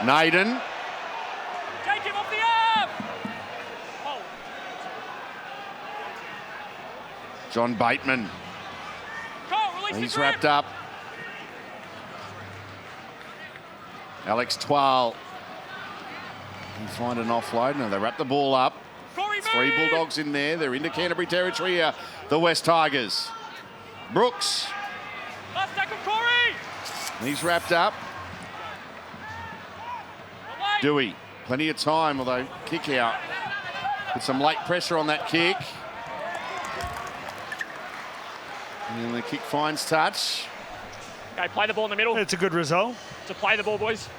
Naden. Take him off the arm. Oh. John Bateman. He's the wrapped up. Alex Twal. Can find an offload. No, they wrap the ball up. Three Bulldogs in there. They're into Canterbury territory here. The West Tigers. Brooks. Last tackle, Corey. He's wrapped up. Dewey. Plenty of time, although kick out. With some late pressure on that kick. And then the kick finds touch. Okay, play the ball in the middle. It's a good result. To play the ball, boys.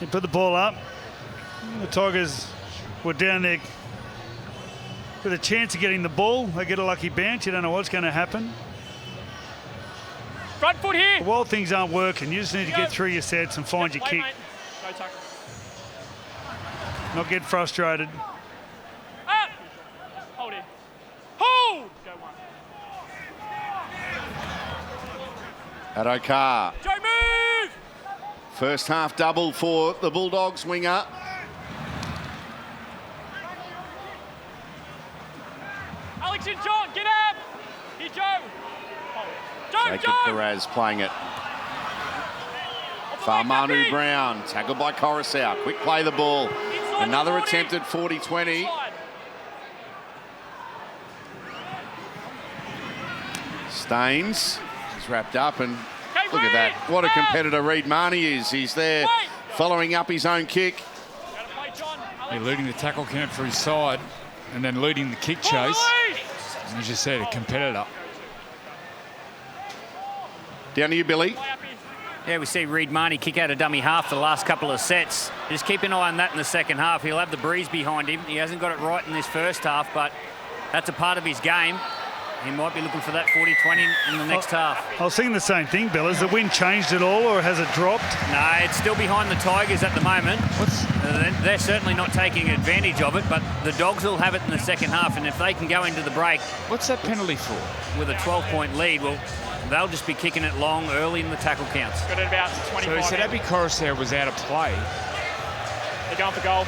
He put the ball up. The Tigers were down there with a chance of getting the ball. They get a lucky bounce. You don't know what's going to happen. Front foot here. But while things aren't working, you just need to get through your sets and find your kick. Mate. No tackle. Not get frustrated. Up. Hold it. Hold. Go one. Adokar. Joe, move. First half double for the Bulldogs winger. Alex and John, get up. Here, Joe. Joe, Jacob Carraz playing it. Farmanu Brown, tackled by Coruscant. Quick play the ball. Another attempt at 40-20. Staines is wrapped up, and look at that. What a competitor Reid Marnie is. He's there following up his own kick. He's leading the tackle count for his side and then leading the kick chase. And as you said, a competitor. Down to you, Billy. Yeah, we see Reid Marnie kick out a dummy half the last couple of sets. Just keep an eye on that in the second half. He'll have the breeze behind him. He hasn't got it right in this first half, but that's a part of his game. He might be looking for that 40-20 in the next half. I was thinking the same thing, Bill. Has the wind changed at all, or has it dropped? No, it's still behind the Tigers at the moment. They're certainly not taking advantage of it, but the Dogs will have it in the second half, and if they can go into the break... What's that penalty for? With a 12-point lead, well, they'll just be kicking it long early in the tackle counts. Got it about 25. So he said Api Coruscant was out of play. They're going for goal.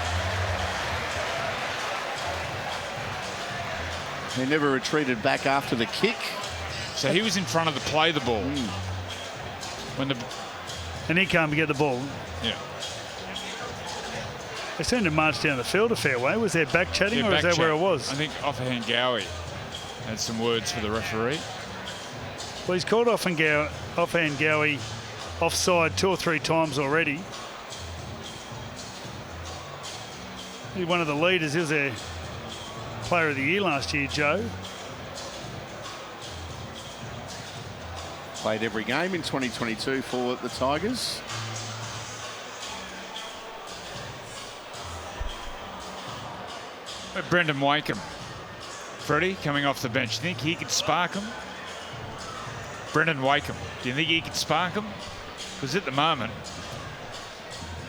He never retreated back after the kick. So he was in front of the play the ball. And he can't get the ball. Yeah. They seemed to march down the field a fair way. Was there back chatting, Yeah, or is back that where it chat. was? I think Offhand Gowie had some words for the referee. Well, he's called offhand Gowie offside 2 or 3 times already. He's one of the leaders. He was their Player of the Year last year, Joe. Played every game in 2022 for the Tigers. Brendan Wakeham. Freddie, coming off the bench. Do you think he could spark him? Brendan Wakeham. Do you think he could spark him? Because at the moment...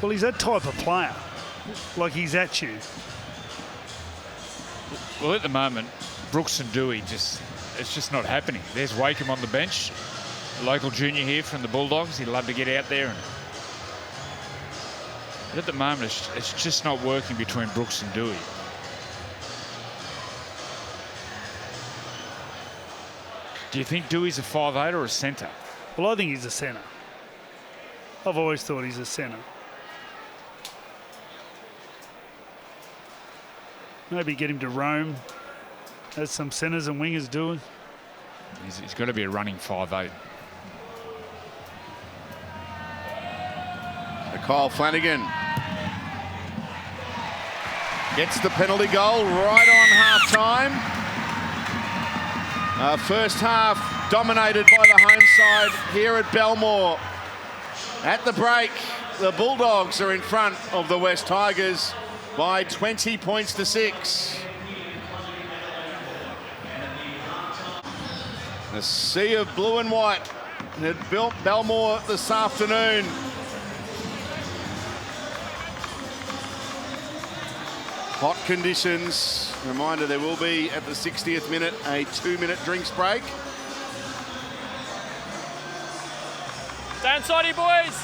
Well, he's that type of player. Like, he's at you. Well, at the moment, Brooks and Dewey it's just not happening. There's Wakeham on the bench, a local junior here from the Bulldogs. He'd love to get out there. But at the moment, it's just not working between Brooks and Dewey. Do you think Dewey's a 5'8" or a centre? Well, I think he's a centre. I've always thought he's a centre. Maybe get him to roam, as some centres and wingers do. He's got to be a running 5'8". Kyle Flanagan gets the penalty goal right on half-time. First half dominated by the home side here at Belmore. At the break, the Bulldogs are in front of the West Tigers by 20 points to 6. A sea of blue and white at Belmore this afternoon. Hot conditions. Reminder, there will be at the 60th minute a 2-minute drinks break. Stay inside here, boys.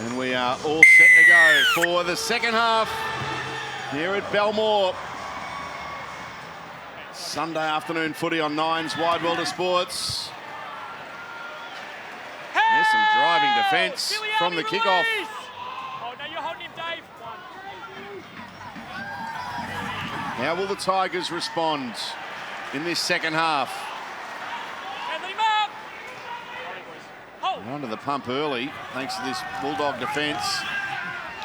And we are all set to go for the second half here at Belmore. Sunday afternoon footy on Nine's Wide World of Sports. There's some driving defence from the kickoff. Oh, no, you're holding him, Dave. How will the Tigers respond in this second half? Under the pump early, thanks to this Bulldog defence.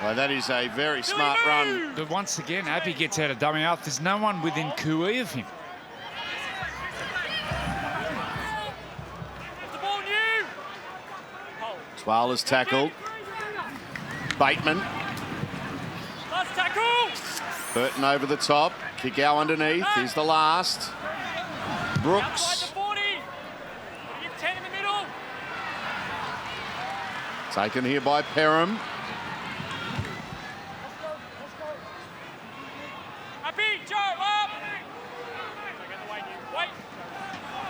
Well, that is a very smart run. But once again, Appy gets out of dummy half. There's no one within cooee of him. Twala's tackled. Bateman. Last tackle. Burton over the top. Kickow underneath. Here's the last. Brooks. Taken here by Perham.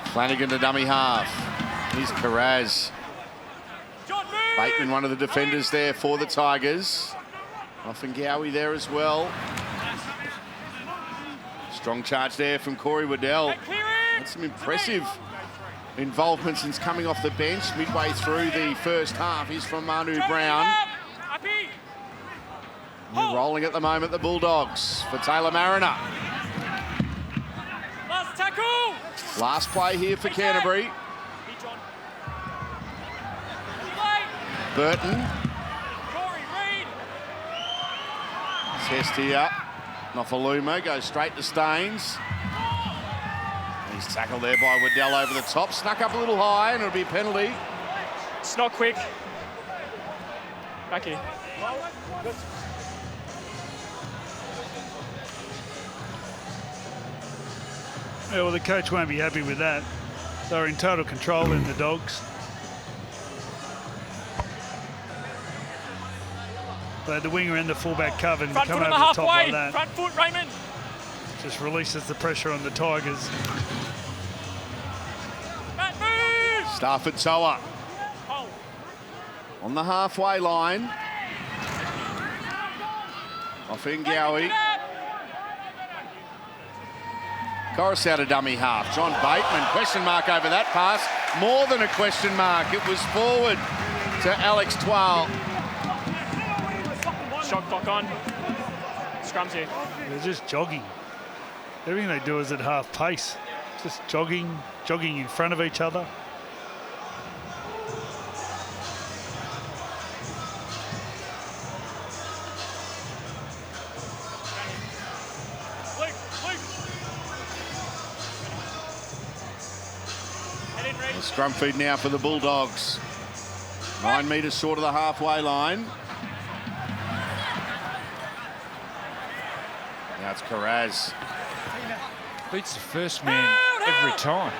Flanagan to dummy half. Here's Carraz. Bateman, one of the defenders there for the Tigers. Offengowie there as well. Strong charge there from Corey Waddell. That's some impressive involvement since coming off the bench midway through the first half is from Manu Brown. They're rolling at the moment, the Bulldogs, for Taylor Mariner. Last tackle. Last play here for Canterbury. Burton. Test here. Nofaluma goes straight to Staines. He's tackled there by Waddell over the top. Snuck up a little high and it'll be a penalty. It's not quick. Back here. Yeah, well, the coach won't be happy with that. They're in total control in the Dogs. But the winger and the fullback covered and Front come foot over on the the top halfway. like that. Front foot, Raymond. Just releases the pressure on the Tigers. Stafford Toa on the halfway line. Offengowie. Coruscant a dummy half. John Bateman, question mark over that pass. More than a question mark. It was forward to Alex Twal. Shot clock on. Scrums here. They're just jogging. Everything they do is at half pace. Just jogging in front of each other. Scrum feed now for the Bulldogs. 9 metres short of the halfway line. Now it's Carraz. Beats the first man every time.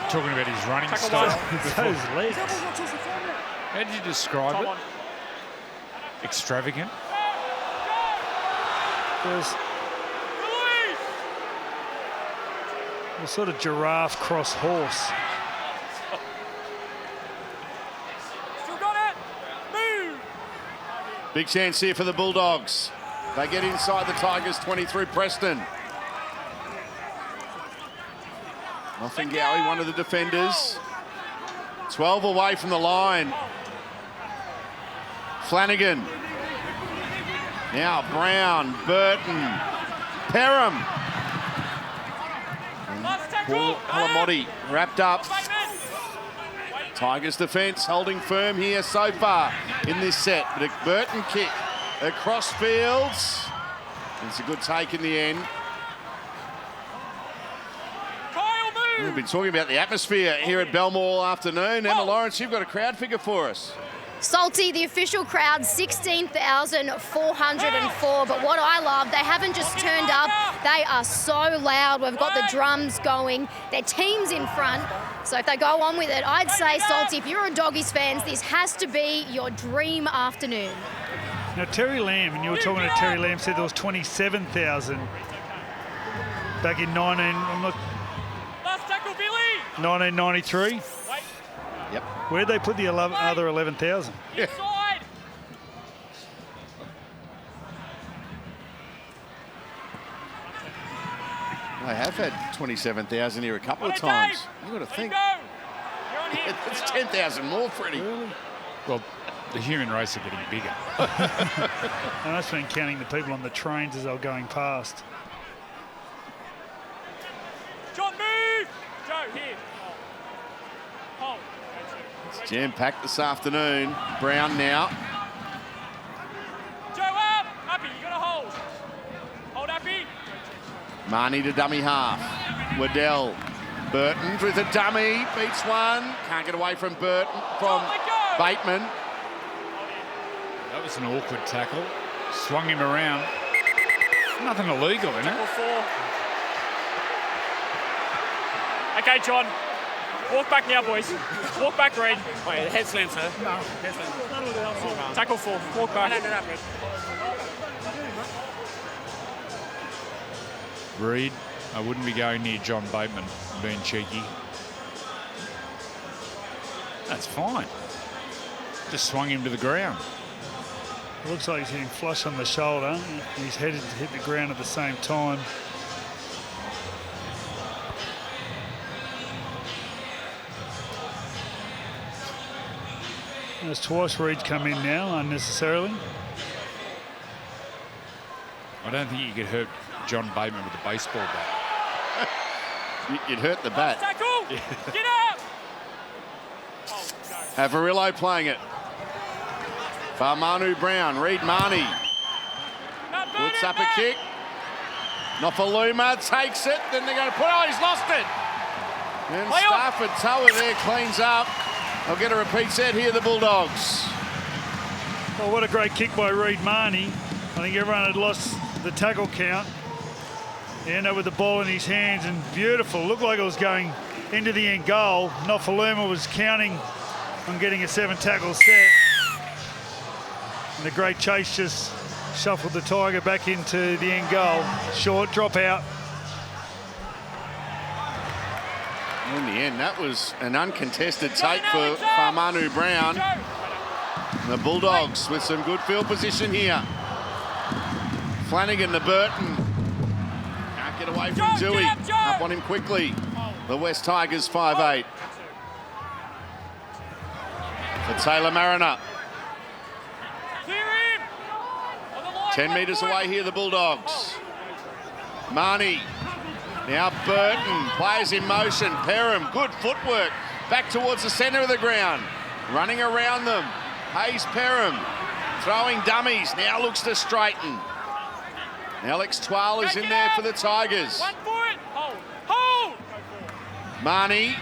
Talking about his running style. Those legs. How did you describe it? Extravagant. There's a sort of giraffe cross horse. Still got it. Move. Big chance here for the Bulldogs. They get inside the Tigers 20 through Preston. Nothingowie, one of the defenders. 12 away from the line. Flanagan. Now Brown, Burton, Perham. Paul Alamotti wrapped up. Tigers defence holding firm here so far in this set. But a Burton kick across fields. It's a good take in the end. We've been talking about the atmosphere here at Belmore all afternoon. Emma Lawrence, you've got a crowd figure for us. Salty, the official crowd, 16,404. But what I love, they haven't just turned up. They are so loud. We've got the drums going. Their team's in front. So if they go on with it, I'd say, Salty, if you're a Doggies fans, this has to be your dream afternoon. Now, Terry Lamb, and you were talking to Terry Lamb, said there was 27,000 back in 1993. Yep. Where'd they put the other 11,000? Yeah. They have had 27,000 here a couple of times. You've got to think. It's 10,000 more, Freddie. Really? Well, the human race are getting bigger. And I've been counting the people on the trains as they were going past. John, move! Joe, here. Hold. It's jam-packed this afternoon. Brown now. Joe, up! Happy, you got to hold. Hold, Happy. Marnie to dummy half. Waddell. Burton with a dummy. Beats one. Can't get away from Burton. From Bateman. That was an awkward tackle. Swung him around. Nothing illegal in it. Okay, John. Walk back now, boys. Walk back, Reed. Wait, head slam, sir. No, head slam. Tackle 4. Walk back. Reed, I wouldn't be going near John Bateman, being cheeky. That's fine. Just swung him to the ground. It looks like he's hitting flush on the shoulder. He's headed to hit the ground at the same time. There's twice Reed's come in now, unnecessarily. I don't think you could hurt John Bateman with a baseball bat. You'd hurt the bat. Tackle! Get up! Avarillo playing it. Farmanu Brown, Reed Marnie. Puts up a kick. Nofaluma takes it, then they're going to put, oh, he's lost it. And Stafford Tower there cleans up. I'll get a repeat set here, the Bulldogs. Well, what a great kick by Reed Marnie. I think everyone had lost the tackle count. He ended up with the ball in his hands and beautiful. Looked like it was going into the end goal. Nofaluma was counting on getting a 7-tackle set. And the great chase just shuffled the Tiger back into the end goal. Short drop out. In the end, that was an uncontested take for Farmanu Brown. And the Bulldogs with some good field position here. Flanagan to Burton. Can't get away from Dewey. Up on him quickly. The West Tigers 5-8. For Taylor Mariner. 10 metres away here, the Bulldogs. Marnie. Now Burton plays in motion. Perham, good footwork. Back towards the centre of the ground. Running around them. Hayes Perham. Throwing dummies. Now looks to straighten. Alex Twal is in there for the Tigers. 1 foot. Hold. Hold. Marnie.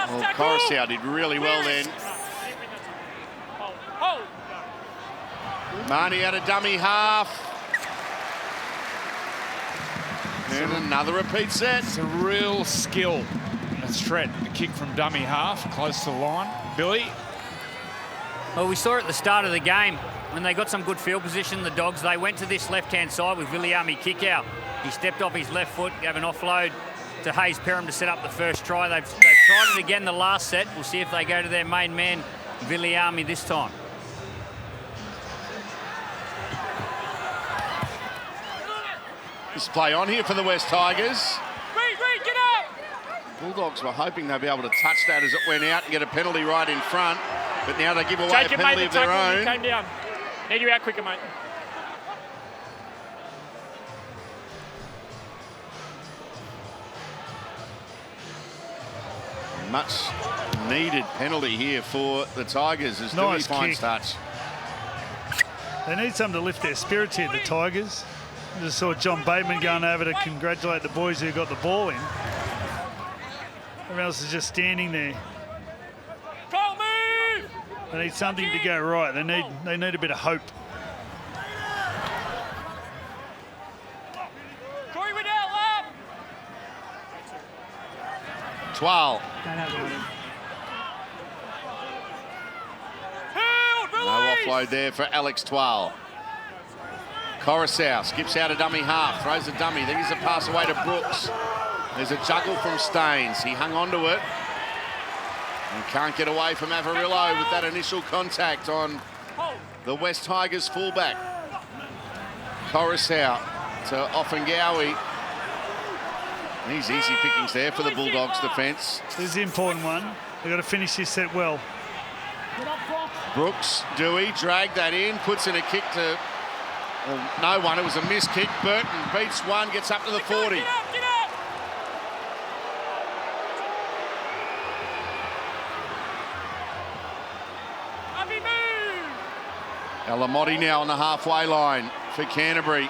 Oh, Coruscant did really well then. Marnie out of dummy half. And another repeat set. It's a real skill. A threat. The kick from dummy half, close to the line. Billy? Well, we saw at the start of the game, when they got some good field position, the Dogs, they went to this left-hand side with Viliami kick out. He stepped off his left foot, gave an offload to Hayes Perham to set up the first try. They've tried it again the last set. We'll see if they go to their main man, Viliami, this time. This play on here for the West Tigers. Reed, get up! Bulldogs were hoping they'd be able to touch that as it went out and get a penalty right in front. But now they give away Jacob a penalty made the of their tackle, own. he came down. Need you out quicker, mate. Much needed penalty here for the Tigers as Nice Dewey finds kick. touch. They need something to lift their spirits here, the Tigers. I just saw John Bateman going over to congratulate the boys who got the ball in. Everyone else is just standing there. Cole, move! They need something to go right. They need a bit of hope. Corey Waddell, up! 12. No offload there for Alex Twal. Coruscant skips out a dummy half, throws a dummy, then gives a pass away to Brooks. There's a juggle from Staines. He hung on to it and can't get away from Avarillo with that initial contact on the West Tigers fullback. Coruscant to Offengawi. He's easy pickings there for the Bulldogs defence. This is the important one. They've got to finish this set well. Brooks, Dewey, dragged that in, puts in a kick to no one. It was a missed kick. Burton beats one, gets up to the 40. Get up! Abby, move! Elamotti now on the halfway line for Canterbury.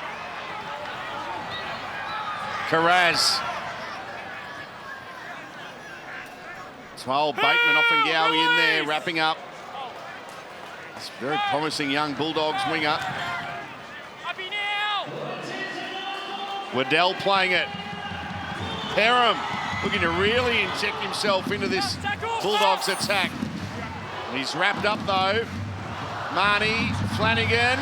Carraz. 12, Bateman off and Gowie in there, wrapping up. This very promising young Bulldogs winger. Abby now! Waddell playing it. Perham looking to really inject himself into this Bulldogs attack. He's wrapped up though. Marnie, Flanagan,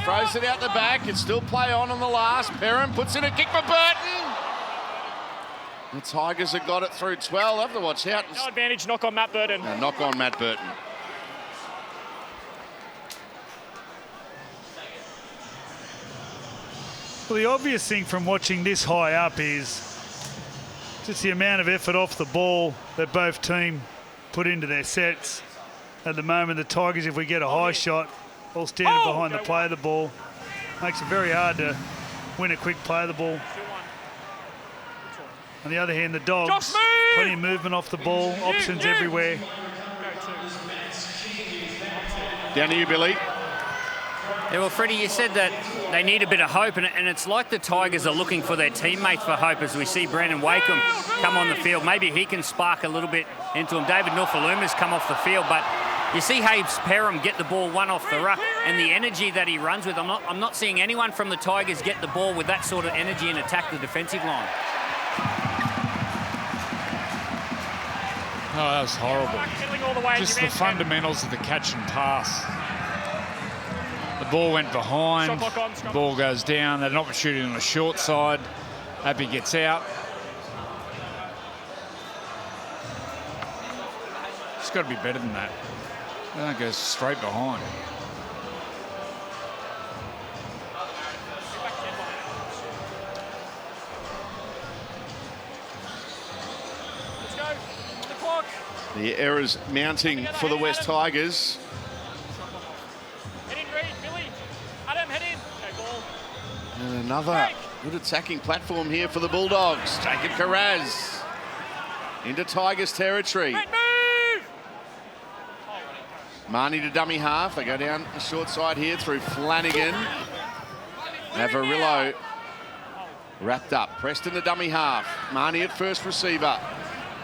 throws it out the back. It's still play on the last. Perham puts in a kick for Burton. The Tigers have got it through 12. Have to watch out. No advantage, knock on Matt Burton. A knock on Matt Burton. Well, the obvious thing from watching this high up is just the amount of effort off the ball that both teams put into their sets. At the moment, the Tigers, if we get a high shot, all standing behind the play of the ball, makes it very hard to win a quick play of the ball. On the other hand, the Dogs, plenty of movement off the ball, options everywhere. Down to you, Billy. Yeah, well, Freddie, you said that they need a bit of hope, and it's like the Tigers are looking for their teammates for hope as we see Brandon Wakeham come on the field. Maybe he can spark a little bit into him. David Norfaluma's come off the field, but you see Hayes Perham get the ball one off the ruck and the energy that he runs with. I'm not seeing anyone from the Tigers get the ball with that sort of energy and attack the defensive line. Oh, that was horrible. Just the fundamentals of the catch and pass. The ball went behind, the ball goes down, they had an opportunity on the short side. Happy gets out. It's got to be better than that. That goes straight behind. Let's go. The clock. The errors mounting for the West Tigers. Head in, Reed, Billy. Adam, head in. Okay, ball. And another good attacking platform here for the Bulldogs. Jacob Carraz into Tigers territory. Marnie to dummy half. They go down the short side here through Flanagan. Avarillo wrapped up. Preston to dummy half. Marnie at first receiver.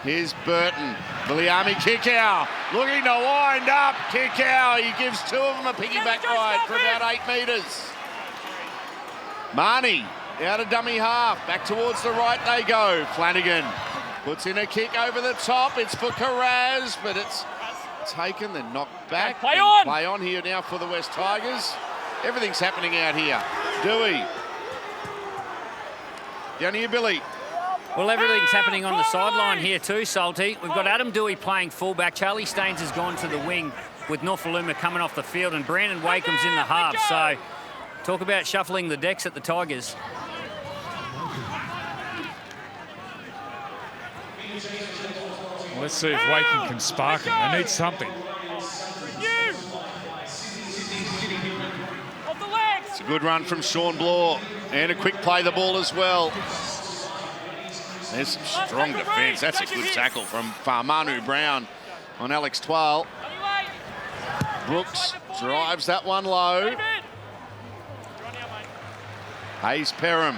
Here's Burton. Viliami kick out. Looking to wind up. Kick out. He gives two of them a piggyback ride for about 8 metres. Marnie out of dummy half. Back towards the right they go. Flanagan puts in a kick over the top. It's for Carraz, but it's taken, then knocked back. Play on! Play on here now for the West Tigers. Everything's happening out here. Dewey. Down here, Billy. Well, everything's happening on the sideline here too, Salty. We've got Adam Dewey playing fullback. Charlie Staines has gone to the wing with Nofaluma coming off the field, and Brandon Wakeham's in the half. So talk about shuffling the decks at the Tigers. Let's see if Wakeham can spark them. They need something. It's a good run from Sean Bloor, and a quick play the ball as well. There's some strong defence. That's a good tackle from Farmanu Brown on Alex Twal. Brooks drives that one low. Hayes Perham.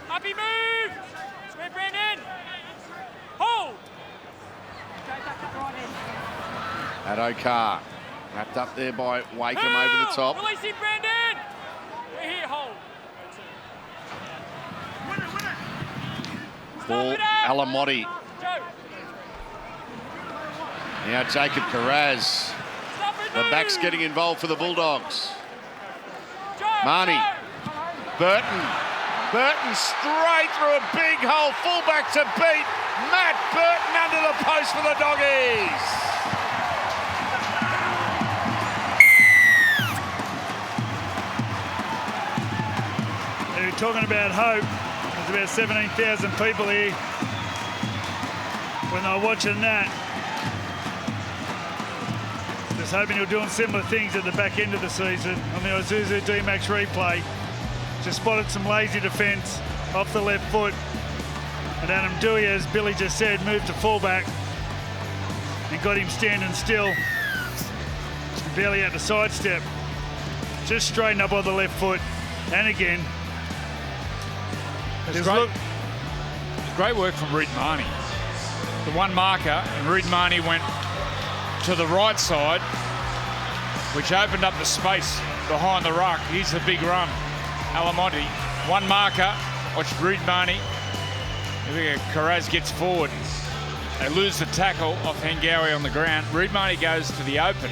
Happy move! Square Brandon! Hold! Adokar. Wrapped up there by Wakeham over the top. Release it, Brandon! We're here, hold. Ball, Alamotti. Now Jacob Carraz. The back's getting involved for the Bulldogs. Marnie. Burton. Burton straight through a big hole. Fullback to beat. Matt Burton under the post for the Doggies. They're talking about hope. There's about 17,000 people here. When they're watching that, just hoping you're doing similar things at the back end of the season. On the Isuzu D-Max replay, just spotted some lazy defence off the left foot. And Adam Dewey, as Billy just said, moved to fullback and got him standing still. Barely had to sidestep. Just straighten up on the left foot. And again, great work from Reid Marnie. The one marker, and Reid Marnie went to the right side, which opened up the space behind the ruck. Here's the big run. Alamotti, one marker, watch Reid Marnie. Carraz gets forward. They lose the tackle off Hengawi on the ground. Reid Marnie goes to the open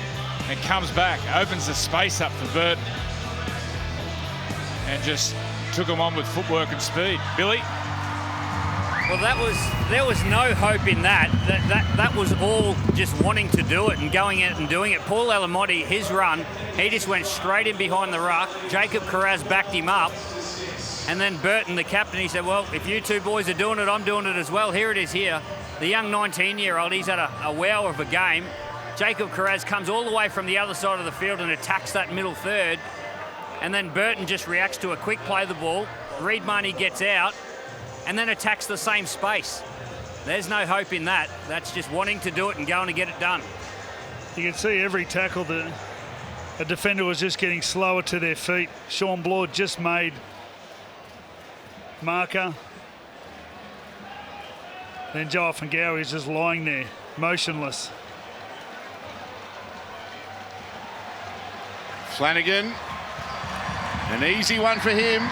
and comes back, opens the space up for Burton, and just took him on with footwork and speed. Billy? Well, there was no hope in that. That was all just wanting to do it and going out and doing it. Paul Alamotti, his run, he just went straight in behind the ruck. Jacob Carraz backed him up. And then Burton, the captain, he said, well, if you two boys are doing it, I'm doing it as well. Here it is here. The young 19-year-old, he's had a wow of a game. Jacob Carraz comes all the way from the other side of the field and attacks that middle third. And then Burton just reacts to a quick play of the ball. Reid Marnie gets out and then attacks the same space. There's no hope in that. That's just wanting to do it and going to get it done. You can see every tackle that a defender was just getting slower to their feet. Sean Bloor just made marker. Then Joe Offengower is just lying there, motionless. Flanagan. An easy one for him.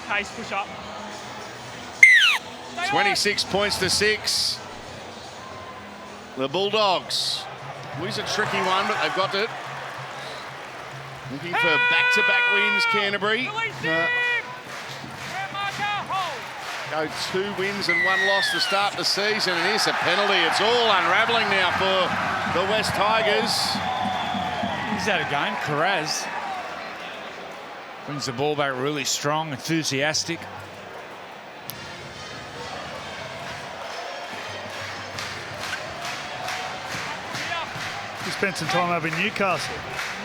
Case, push up. 26 points to 6. The Bulldogs. It was a tricky one, but they've got it. Looking for back-to-back wins, Canterbury. Go 2 wins and 1 loss to start the season, and here's a penalty. It's all unravelling now for the West Tigers. He's out of game, Carraz. Brings the ball back really strong, enthusiastic. You spent some time over in Newcastle.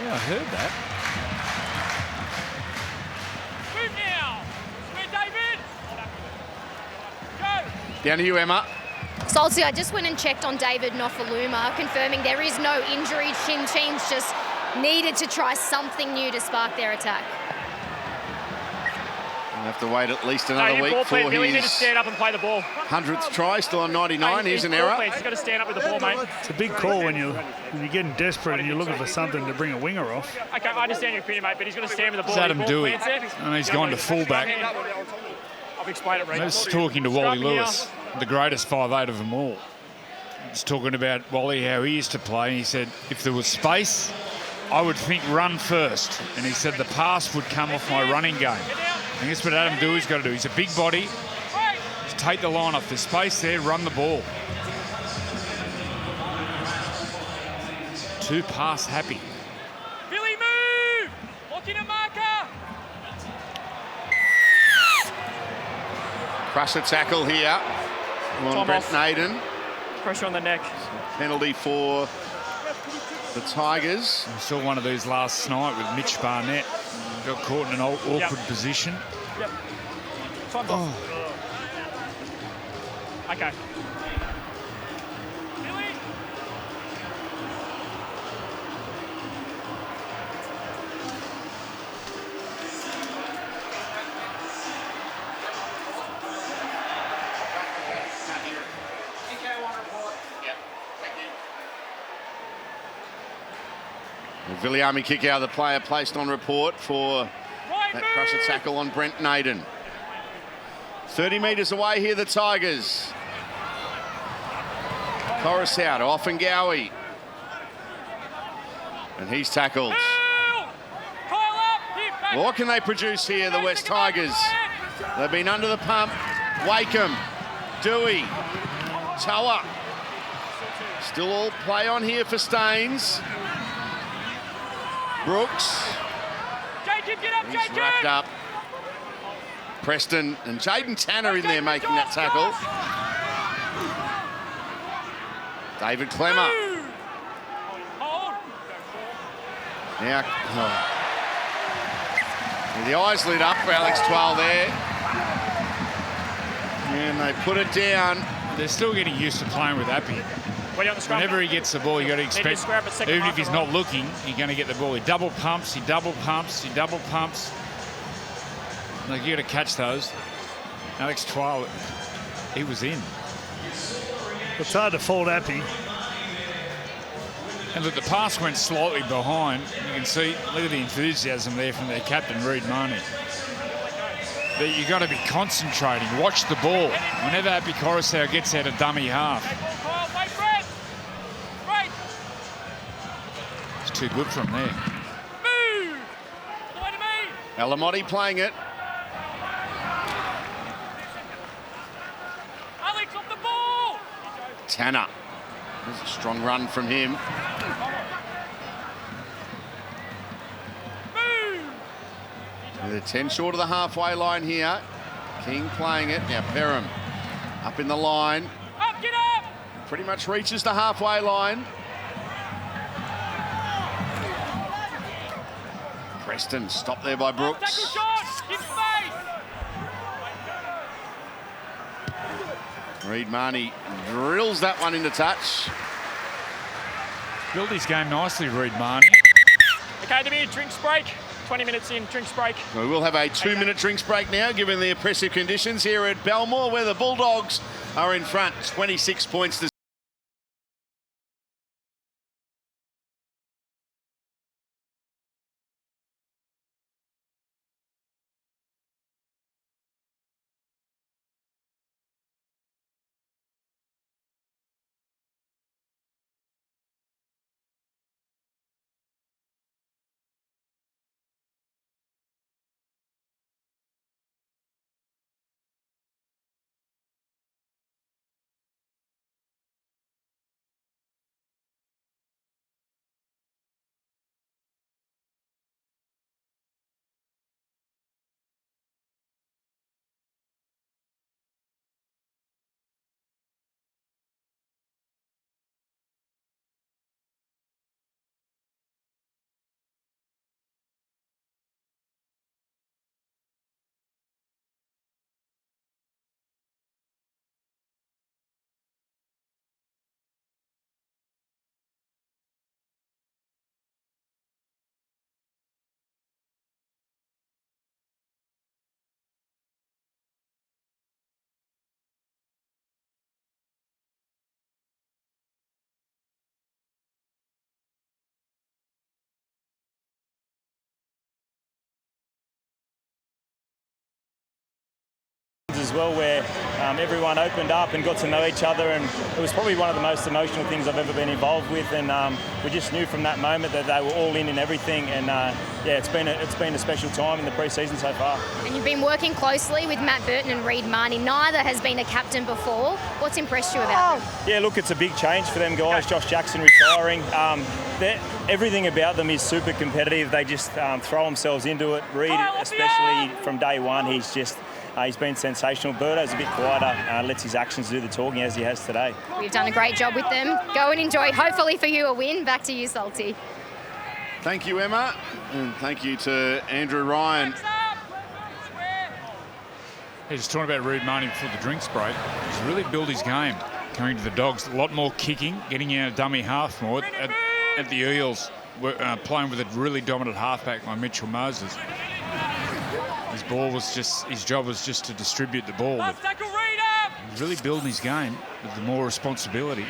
Yeah, I heard that. Move now. Where David? Go. Down to you, Emma. Salty, I just went and checked on David Nofaluma, confirming there is no injury. Teams just needed to try something new to spark their attack. We'll have to wait at least another week for Billy need to his stand up and play the ball. 100th try, still on 99. Here's an error. He's got to stand up with the ball, mate. It's a big call when you're getting desperate and you're looking for something to bring a winger off. Okay, I understand your opinion, mate, but he's going to stand with the ball. It's Adam Dewey, and he's gone to fullback. I'll explain it, Reece. I was talking to Wally Lewis, the greatest 5'8" of them all. He's talking about Wally, how he used to play, and he said, if there was space, I would think run first. And he said the pass would come off my running game. And that's what Adam Dewey's got to do. He's a big body. Just take the line off. There's space there, run the ball. Too pass happy. Billy, move! Lock in a marker! Crusher tackle here on Brent Naden. Pressure on the neck. Penalty for the Tigers. We saw one of these last night with Mitch Barnett. Got caught in an awkward position. Yep. Time's off. Okay. Billy! Viliami kick out, the player placed on report for that crusher tackle on Brent Naden. 30 metres away here, the Tigers. Coruscant off and Gowie. And he's tackled. What can they produce here, the West Tigers? They've been under the pump. Wakeham, Dewey, Toa. Still all play on here for Staines. Brooks. Jacob, get up, He's Jacob! wrapped up. Preston and Jaden Tanner in there making that tackle. David Clemmer. Now, the eyes lit up for Alex Twal there. And they put it down. They're still getting used to playing with Appy. Whenever he gets the ball, you got to expect, even if he's not looking, you're going to get the ball. He double pumps, he double pumps, he double pumps. Like, you got to catch those. Alex Twal, he was in. It's hard to fault Appy. And look, the pass went slightly behind. You can see, look at the enthusiasm there from their captain, Reid Marnie. But you got to be concentrating. Watch the ball. Whenever Appy Coruscant gets out of dummy half. It's too good from there. Move! Alamotti playing it. Alex off the ball! Tanner. There's a strong run from him. They're 10 short of the halfway line here. King playing it. Now Perham up in the line. Up, get up! Pretty much reaches the halfway line. Preston stopped there by Brooks. Reid Marnie drills that one into touch. Built his game nicely, Reid Marnie. Okay, to be a drinks break. 20 minutes in, drinks break. We will have a 2-minute drinks break now, given the oppressive conditions here at Belmore, where the Bulldogs are in front, 26 points to as well, where everyone opened up and got to know each other, and it was probably one of the most emotional things I've ever been involved with, and we just knew from that moment that they were all in everything, and yeah, it's been a special time in the pre-season so far. And you've been working closely with Matt Burton and Reid Marnie. Neither has been a captain before. What's impressed you about them? Yeah, look, it's a big change for them guys. Josh Jackson retiring. Everything about them is super competitive. They just throw themselves into it. Reid, especially from day one, he's been sensational. Birdo's a bit quieter, lets his actions do the talking as he has today. We've done a great job with them. Go and enjoy. Hopefully for you a win. Back to you, Salty. Thank you, Emma, and thank you to Andrew Ryan. He's talking about Reid Marnie before the drinks break. He's really built his game coming to the Dogs. A lot more kicking, getting out of dummy half more. At the Eels, playing with a really dominant halfback like Mitchell Moses. His job was just to distribute the ball. He's really building his game with the more responsibility.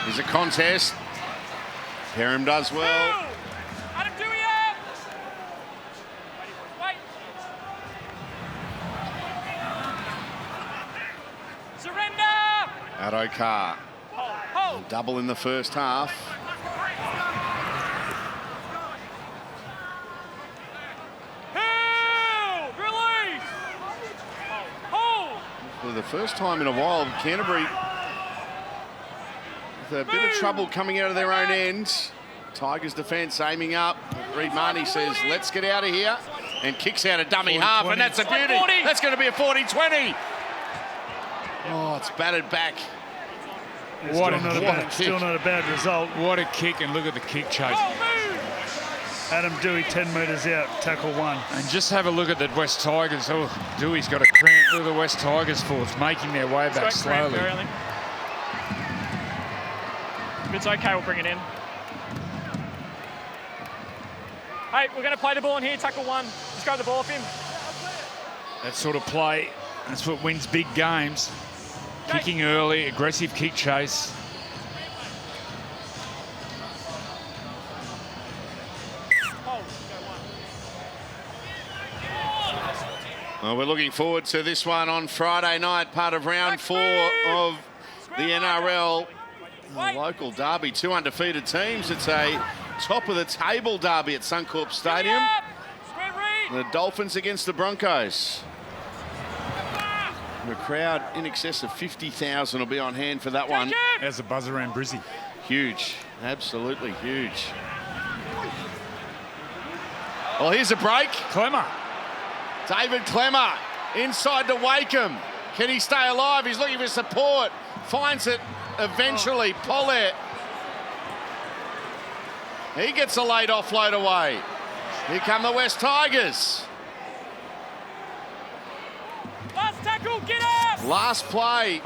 Here's a contest. Perham does well. Addo-Carr. Double in the first half. For the first time in a while, Canterbury with a bit of trouble coming out of their own end. Tigers defence aiming up. Reid Marnie says, let's get out of here, and kicks out a dummy half, and that's a beauty. That's going to be a 40-20. Oh, it's batted back. Still not a bad result. What a kick, and look at the kick chase. Adam Dewey 10 metres out, tackle one. And just have a look at the West Tigers. Oh, Dewey's got a cramp. Look at the West Tigers forwards making their way back slowly. If it's okay, we'll bring it in. Hey, we're going to play the ball in here, tackle one. Just go the ball off him. That sort of play, that's what wins big games. Kicking early, aggressive kick chase. Well, we're looking forward to this one on Friday night, part of round 4 of the NRL. A local derby, 2 undefeated teams. It's a top-of-the-table derby at Suncorp Stadium. The Dolphins against the Broncos. A crowd in excess of 50,000 will be on hand for that one. There's a buzz around Brizzy. Huge, absolutely huge. Well, here's a break. Clemmer. David Clemmer inside to Wakeham. Can he stay alive? He's looking for support. Finds it eventually. Pollett. He gets a late offload away. Here come the West Tigers. Last tackle, get up! Last play.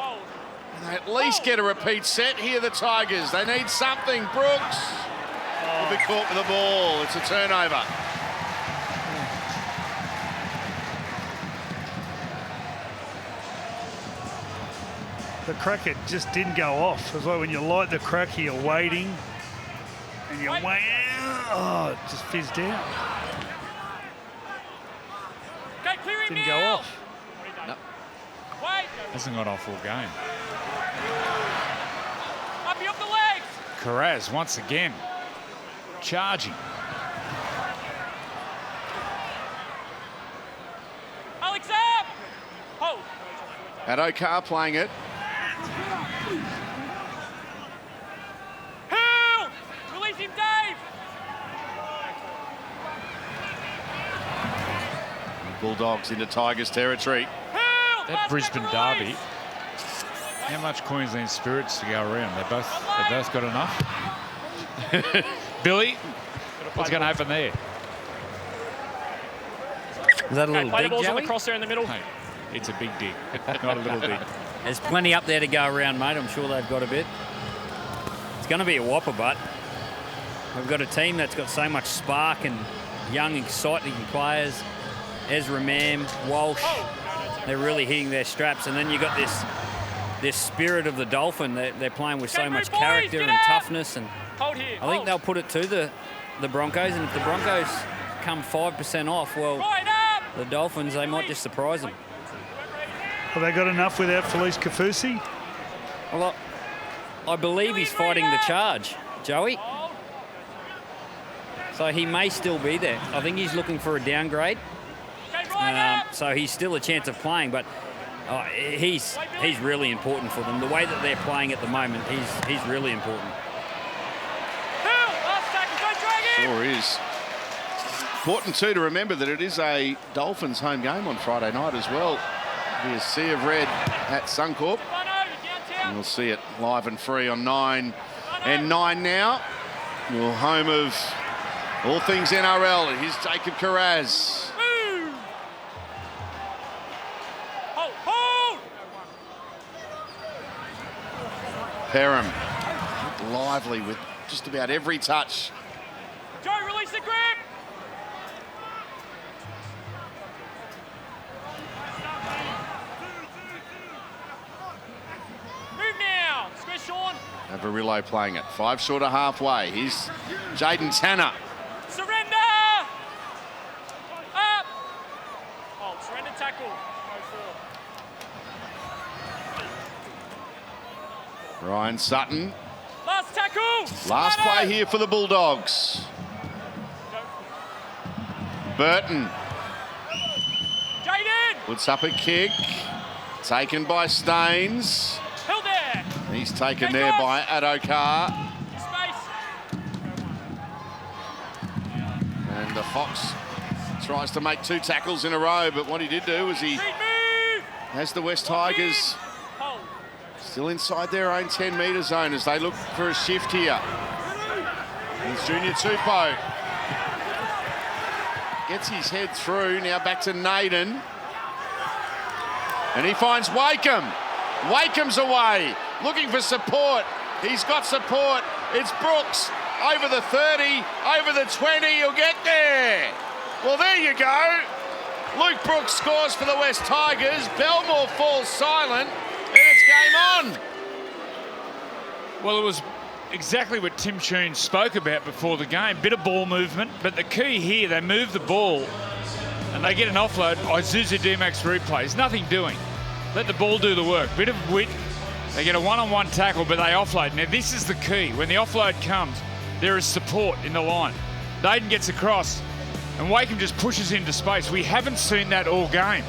They at least get a repeat set here, the Tigers. They need something. Brooks will be caught with the ball. It's a turnover. The cracker just didn't go off. It's like when you light the cracker, you're waiting, and you're waiting. Oh, it just fizzed out. Didn't go off. No. Hasn't gone off all game. Up the legs. Carraz once again charging. Alex up. Oh. Addo-Carr playing it. Hill! Release him, Dave! Bulldogs into Tigers territory. That Brisbane derby. How much Queensland spirits to go around? They both got enough. Billy, what's going to happen there? Is that a little play the dig, balls on Joey? the cross there in the middle. Hey, it's a big dig, not a little dig. There's plenty up there to go around, mate. I'm sure they've got a bit. It's going to be a whopper, but we've got a team that's got so much spark and young, exciting players. Ezra Mam, Walsh, they're really hitting their straps. And then you've got this spirit of the Dolphin. They're playing with so much character and toughness. And I think they'll put it to the Broncos. And if the Broncos come 5% off, well, the Dolphins, they might just surprise them. Have they got enough without Felice Kafusi? Well, I believe he's fighting the charge, Joey. So he may still be there. I think he's looking for a downgrade. So he's still a chance of playing, but he's really important for them. The way that they're playing at the moment, he's really important. Sure is. Important too to remember that it is a Dolphins home game on Friday night as well. It'll be a sea of red at Suncorp. And we'll see it live and free on 9 and 9 now. Your home of all things NRL. Here's Jacob Carraz. Perham, lively with just about every touch. Joe, release the grip. Move now. Square Sean. Avarillo playing it. 5 short of halfway. Here's Jaden Tanner. Surrender. Up. Oh, surrender tackle. Go forward. Ryan Sutton. Last tackle. Last play here for the Bulldogs. Burton. Jaden. Puts up a kick. Taken by Staines. Held there. He's taken there by Adokar. Space. And the Fox tries to make 2 tackles in a row, but what he did do was he has the West Tigers still inside their own 10-metre zone as they look for a shift here. It's Junior Tupou. Gets his head through, now back to Naden. And he finds Wakeham. Wakeham's away, looking for support. He's got support. It's Brooks, over the 30, over the 20, he'll get there. Well, there you go. Luke Brooks scores for the West Tigers. Belmore falls silent. And it's game on. Well, it was exactly what Tim Sheens spoke about before the game. Bit of ball movement, but the key here, they move the ball and they get an offload. Isuzu D-Max replays, nothing doing. Let the ball do the work. Bit of width. They get a one-on-one tackle, but they offload. Now, this is the key. When the offload comes, there is support in the line. Naden gets across and Wakeham just pushes into space. We haven't seen that all game.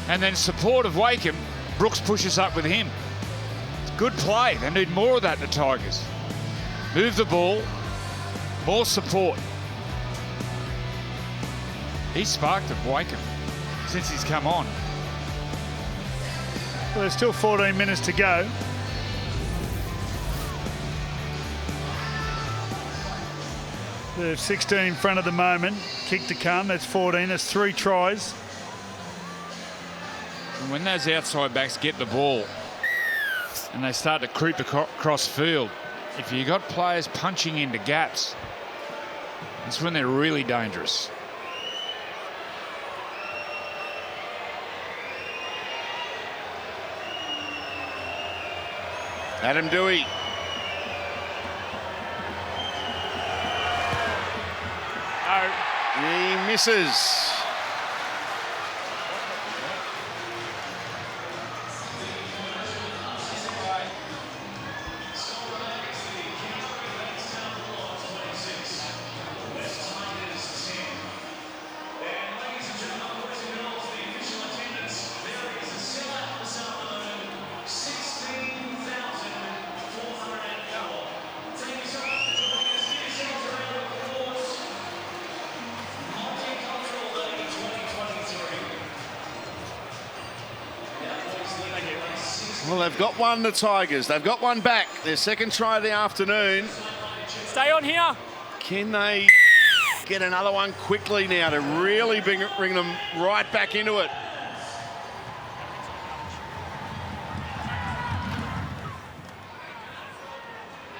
And then support of Wakeham, Brooks pushes up with him. It's good play. They need more of that, the Tigers. Move the ball, more support. He's sparked at Wakeham since he's come on. Well, there's still 14 minutes to go. They're 16 in front at the moment. Kick to come. That's 14. That's 3 tries. And when those outside backs get the ball and they start to creep across field, if you got players punching into gaps, that's when they're really dangerous. Adam Dewey. He misses. Well, they've got one, the Tigers. They've got one back. Their second try of the afternoon. Stay on here. Can they get another one quickly now to really bring them right back into it?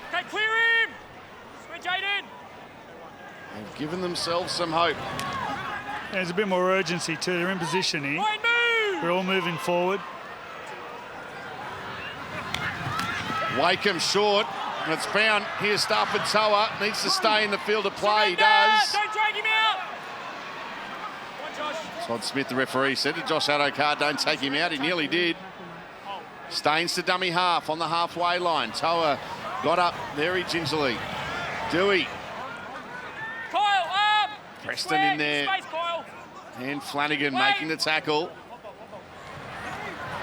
Okay, clear him. Square Jaden. They've given themselves some hope. There's a bit more urgency too. They're in position here. They're all moving forward. Wakeham short, and it's found. Here's Stafford Toa, needs to stay in the field of play. He does. Don't drag him out. Come on, Josh. Todd Smith, the referee, said to Josh Adokar, don't take him out. He nearly did. Staines to dummy half on the halfway line. Toa got up very gingerly. Dewey. Preston in there. And Flanagan making the tackle.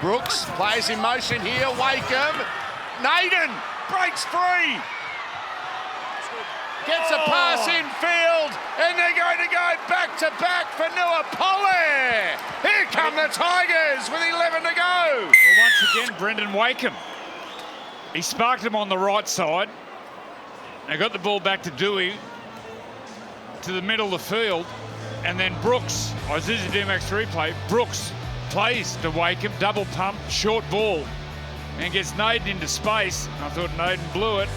Brooks plays in motion here. Wakeham. Naden breaks free. Gets a pass infield, and they're going to go back-to-back for Nuapole. Here come the Tigers with 11 to go. Well, once again, Brendan Wakeham. He sparked him on the right side. They got the ball back to Dewey, to the middle of the field, and then Brooks, this is a DMX replay, Brooks plays to Wakeham, double pump, short ball, and gets Naden into space. I thought Naden blew it.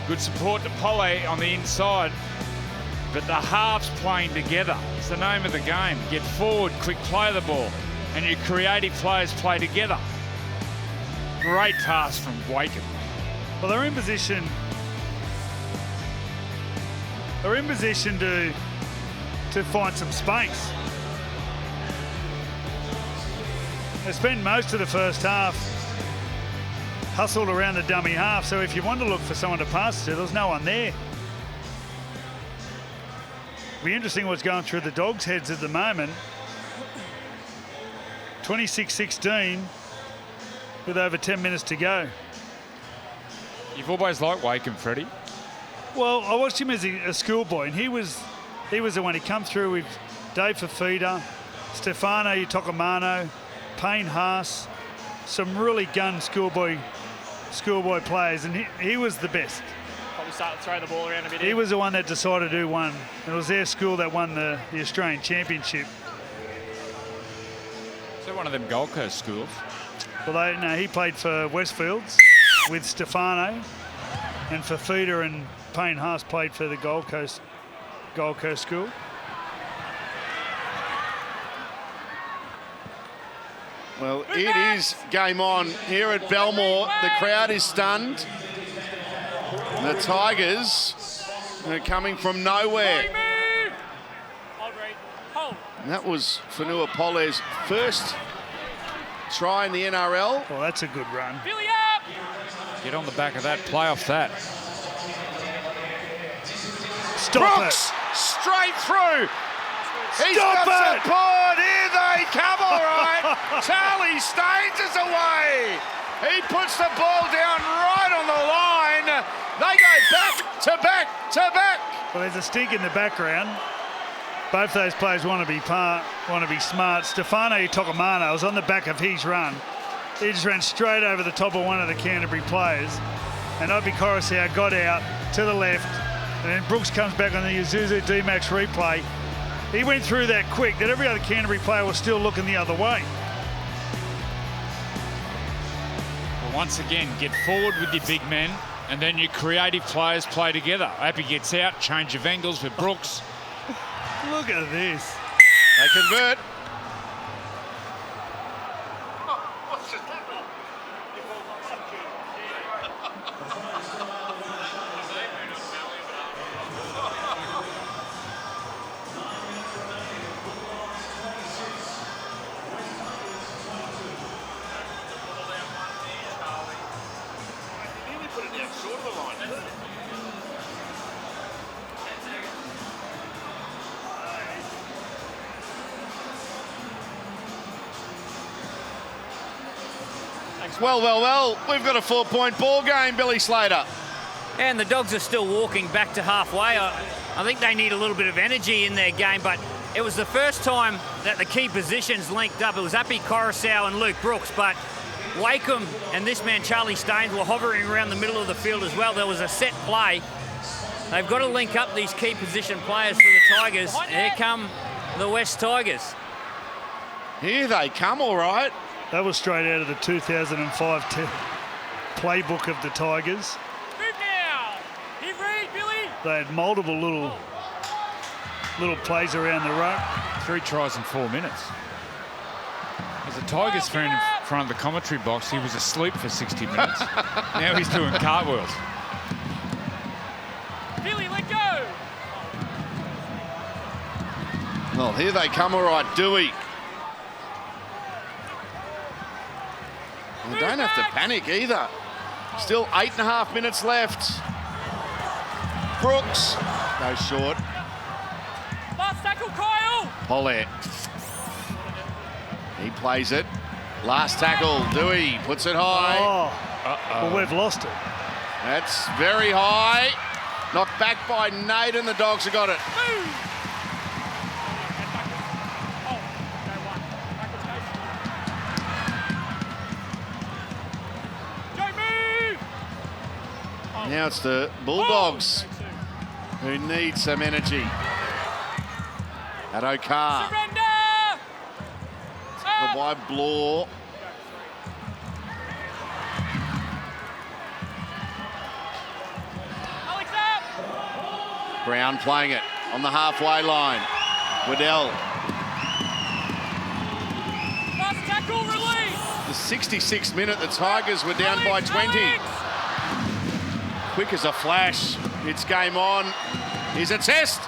Good support to Pole on the inside. But the halves playing together. It's the name of the game. Get forward, quick play of the ball. And your creative players play together. Great pass from Wakeham. Well, they're in position. They're in position to find some space. They spent most of the first half hustled around the dummy half, so if you want to look for someone to pass to, there's no one there. Be interesting what's going through the Dogs' heads at the moment. 26-16 with over 10 minutes to go. You've always liked Wakeham, Freddie. Well, I watched him as a schoolboy, and he was the one. He come through with Dave Fafita, Stefano Utokomano, Payne Haas, some really gun schoolboy players, and he was the best. Probably start to throw the ball around a bit. He was the one that decided who won. It was their school that won the Australian Championship. So one of them Gold Coast schools. Well, he played for Westfields with Stefano, and Fafita and Payne Haas played for the Gold Coast school. Well, it is game on here at Belmore. The crowd is stunned. The Tigers are coming from nowhere. And that was Nuapole's first try in the NRL. Well, that's a good run. Get on the back of that, play off that. Stop Brooks, it. straight through. He's Stop got it. support. Here they come, all right. Charlie Staines is away. He puts the ball down right on the line. They go back to back to back. Well, there's a stink in the background. Both those players want to be smart. Stefano Utokomano was on the back of his run. He just ran straight over the top of one of the Canterbury players. And Obi Coruscant got out to the left. And then Brooks comes back on the Isuzu D-Max replay. He went through that quick that every other Canterbury player was still looking the other way. Well, once again, get forward with your big men, and then your creative players play together. Appy gets out, change of angles with Brooks. Look at this. They convert. Well, we've got a 4-point ball game, Billy Slater. And the Dogs are still walking back to halfway. I think they need a little bit of energy in their game, but it was the first time that the key positions linked up. It was Appy Coruscant and Luke Brooks, but Wakeham and this man, Charlie Staines, were hovering around the middle of the field as well. There was a set play. They've got to link up these key position players for the Tigers. Here come the West Tigers. Here they come, all right. That was straight out of the 2005 playbook of the Tigers. Move now. Hit read, Billy. They had multiple little plays around the ruck. 3 tries in 4 minutes. As a Tigers fan in front of the commentary box, he was asleep for 60 minutes. Now he's doing cartwheels. Billy, let go. Well, here they come, all right, Dewey. Well, don't have to panic either. Still 8.5 minutes left. Brooks goes short. Last tackle, Kyle. Pollett. He plays it. Last tackle, Dewey puts it high. Well, we've lost it. That's very high. Knocked back by Nate, and the Dogs have got it. Now it's the Bulldogs who need some energy. At Okar. Tackled by Bloor. Brown playing it on the halfway line. Waddell. Last tackle, release. The 66th minute, the Tigers were down by 20. Quick as a flash. It's game on. Here's a test.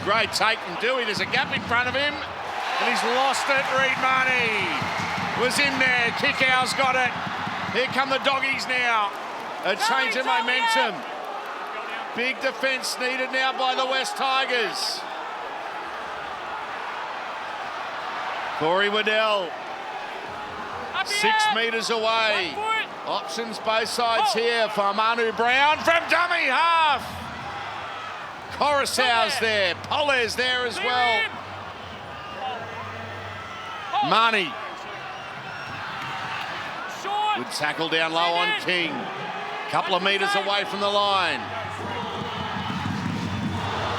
Great take from Dewey. There's a gap in front of him. And he's lost it. Reid Marnie was in there. Kickout's got it. Here come the Doggies now. A change of momentum. Big defence needed now by the West Tigers. Corey Waddell. 6 metres away. Options both sides here for Manu Brown from dummy half. Coruscant's there. Poller's there as well. Marnie. Good tackle down low on King. Couple of metres away from the line.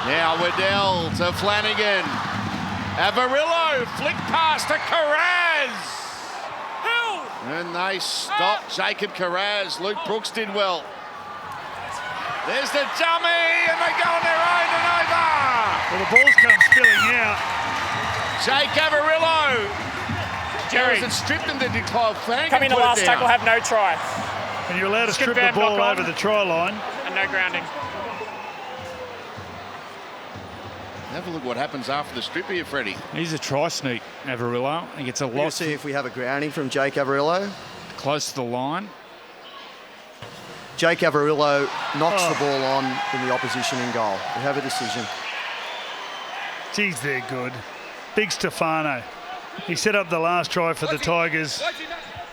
Now Waddell to Flanagan. Avarillo flick pass to Carraz. And they stopped Jacob Carraz. Luke Brooks did well. There's the dummy, and they go on their own and over. Well, the ball's come spilling out. Jake Avarillo. Jerry. It stripped him to declare. Coming to last tackle, have no try. And you're allowed to strip the ball over the try line. And no grounding. Have a look what happens after the strip here, Freddie. He's a try sneak, Avarillo. He gets a lot. We'll see if we have a grounding from Jake Avarillo. Close to the line. Jake Avarillo knocks the ball on in the opposition in goal. We have a decision. Geez, they're good. Big Stefano. He set up the last try for the Tigers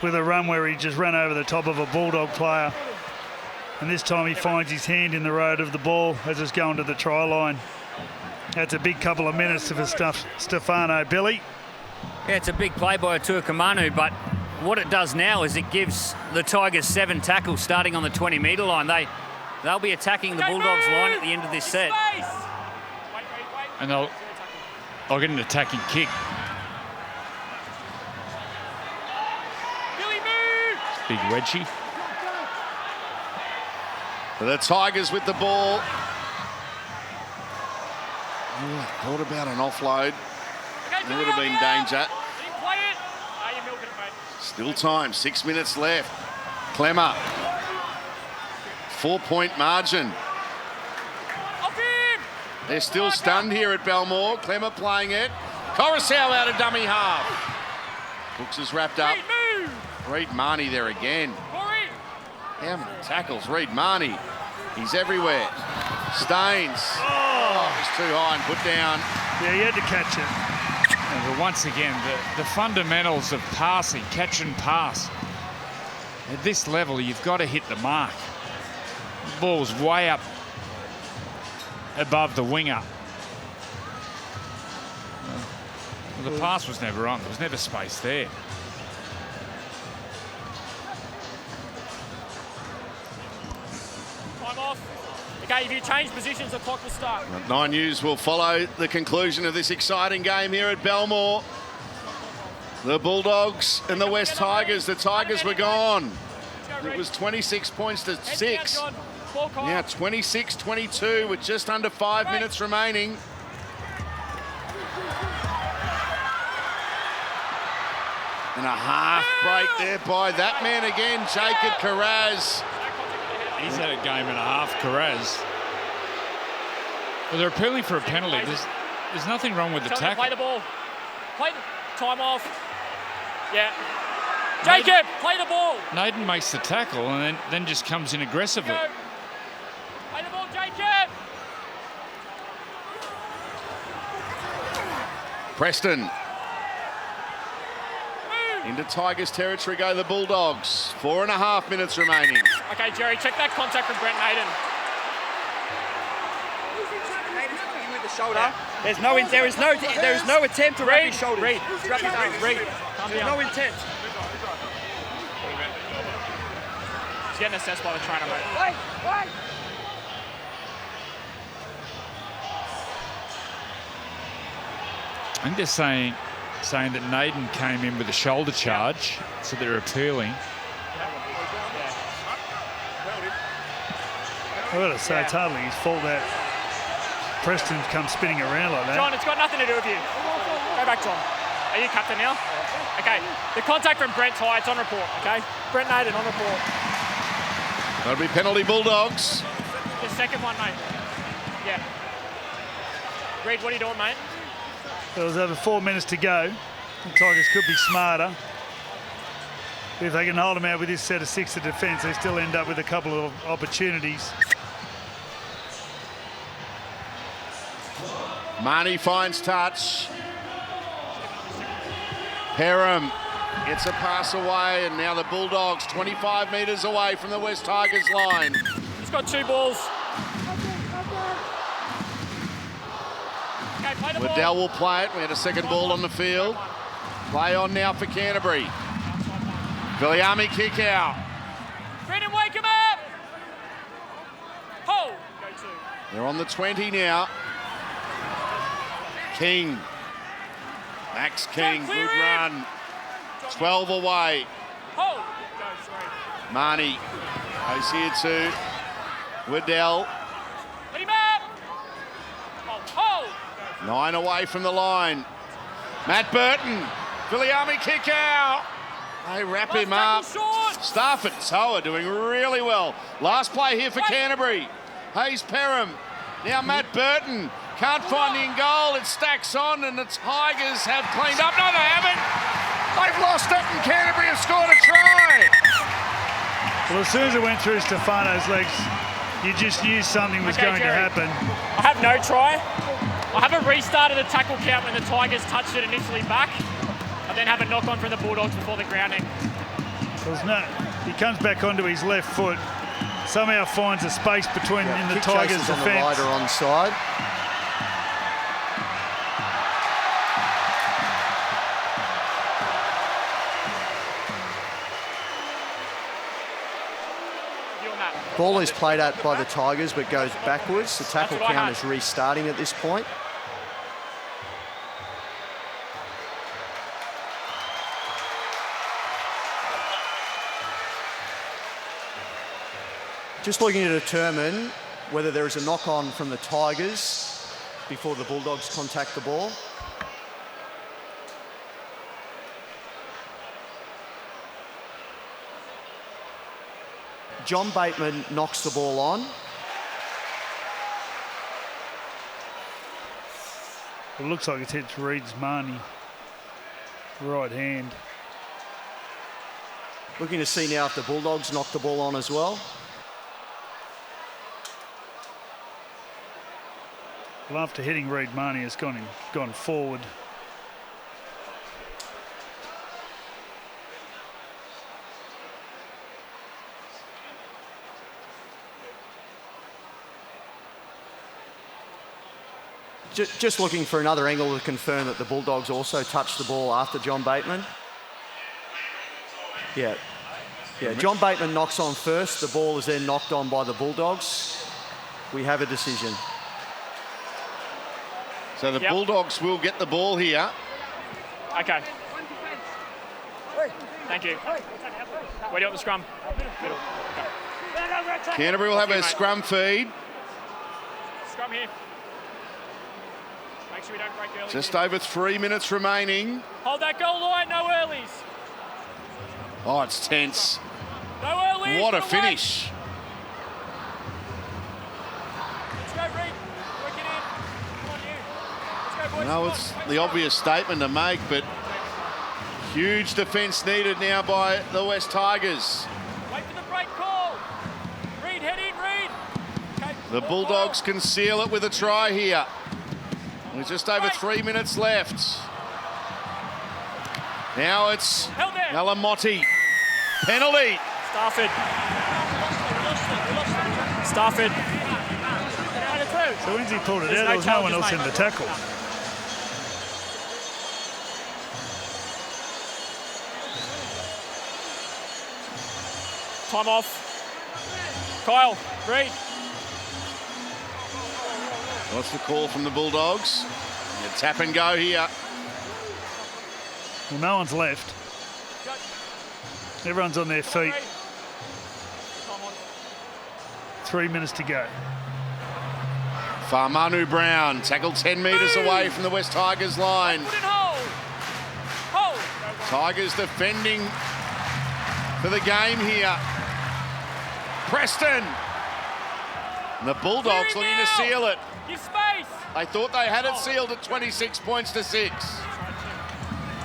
with a run where he just ran over the top of a Bulldog player. And this time he finds his hand in the road of the ball as it's going to the try line. That's a big couple of minutes for Stefano. Billy? Yeah, it's a big play by Tuakamanu, but what it does now is it gives the Tigers 7 tackles starting on the 20-metre line. They'll be attacking the Bulldogs line at the end of this set. And they'll get an attacking kick. Big wedgie. The Tigers with the ball. Thought about an offload. There would have been danger. Still time, 6 minutes left. Clemmer. 4-point margin. They're still stunned here at Belmore. Clemmer playing it. Coruscant out of dummy half. Brooks is wrapped up. Reid Marnie there again. How many tackles? Reid Marnie. He's everywhere. Staines. Oh, it's too high and put down. Yeah, he had to catch it. But once again, the fundamentals of passing, catch and pass. At this level, you've got to hit the mark. The ball's way up above the winger. The pass was never on. There was never space there. Time off. Okay, if you change positions, the clock will start. 9 News will follow the conclusion of this exciting game here at Belmore. The Bulldogs and the West Tigers. The Tigers were gone. It was 26 points to 6. Now 26-22 with just under 5 minutes remaining. And a half break there by that man again, Jacob Carraz. He's had a game and a half, Carraz. Well, they're appealing for a penalty. There's nothing wrong with the Tell him to tackle. play the ball. Play the time off. Yeah. Jacob, play the ball. Naden makes the tackle and then just comes in aggressively. Go. Play the ball, Jacob. Preston. Into Tigers territory go the Bulldogs. 4.5 minutes remaining. Okay, Jerry, check that contact from Brent Naden. Shoulder. There is no attempt to wrap his shoulders. Read. Wrap his arms. Read. There's no intent. He's getting assessed by the trainer, mate. Wait. I think they're saying that Naden came in with a shoulder charge, so they're appealing. I've got to say, it's hardly his fault that Preston comes spinning around like that. John, it's got nothing to do with you. Go back, John. Are you captain now? Okay. The contact from Brent's high. It's on report, okay? Brent Naden on report. That'll be penalty Bulldogs. The second one, mate. Yeah. Reed, what are you doing, mate? There was over 4 minutes to go. The Tigers could be smarter. If they can hold them out with this set of 6 of defence, they still end up with a couple of opportunities. Marnie finds touch. Perham gets a pass away, and now the Bulldogs 25 metres away from the West Tigers line. He's got 2 balls. Okay, play the ball. Waddell will play it. We had a second ball on the field. Play on now for Canterbury. Viliami kick out. Brendan, wake him up! Hold. Go 2. They're on the 20 now. King. Max King, good run. 12 away. Hold. Go 3. Marnie goes here to Waddell. Let him up! Hold. 9 away from the line. Matt Burton. Viliami kick out. They wrap him up. Stafford Toa doing really well. Last play here for Canterbury. Hayes Perham. Now Matt Burton. Can't find the in goal. It stacks on and the Tigers have cleaned up. No, they haven't. They've lost it and Canterbury have scored a try. Well, as soon as it went through Stefano's legs, you just knew something was going to happen. I have no try. I haven't restarted the tackle count when the Tigers touched it initially back. I then have a knock on from the Bulldogs before the grounding. He comes back onto his left foot, somehow finds a space between in the Tigers' defence. On the rider onside. Ball is played at by the Tigers but goes backwards. The tackle count is restarting at this point. Just looking to determine whether there is a knock-on from the Tigers before the Bulldogs contact the ball. John Bateman knocks the ball on. It looks like it's hit Reed's Marnie. Right hand. Looking to see now if the Bulldogs knock the ball on as well. Well, after hitting Reed Marnie, it's gone forward. Just looking for another angle to confirm that the Bulldogs also touched the ball after John Bateman. Yeah, John Bateman knocks on first. The ball is then knocked on by the Bulldogs. We have a decision. So the Bulldogs will get the ball here. Okay. Thank you. Where do you want the scrum? Middle. Okay. Canterbury will have a scrum feed. Scrum here. Make sure we don't break early. Just over 3 minutes remaining. Hold that goal line, no earlies. Oh, it's tense. No earlies. What a finish. Let's go, Reed. Work it in. Come on, you. Let's go, know it's the obvious statement to make, but huge defence needed now by the West Tigers. Wait for the break call. Reed, head in, Reed. Okay. The Bulldogs can seal it with a try here. There's just over 3 minutes left. Now it's Alamotti. Penalty. Stafford. So when he pulled it out, there was no one else in the tackle. Time off. Kyle, Reed. What's the call from the Bulldogs? A tap and go here. Well, no one's left. Everyone's on their feet. 3 minutes to go. Farmanu Brown tackled 10 metres away from the West Tigers line. Tigers defending for the game here. Preston. And the Bulldogs looking to seal it. They thought they had it sealed at 26 points to 6.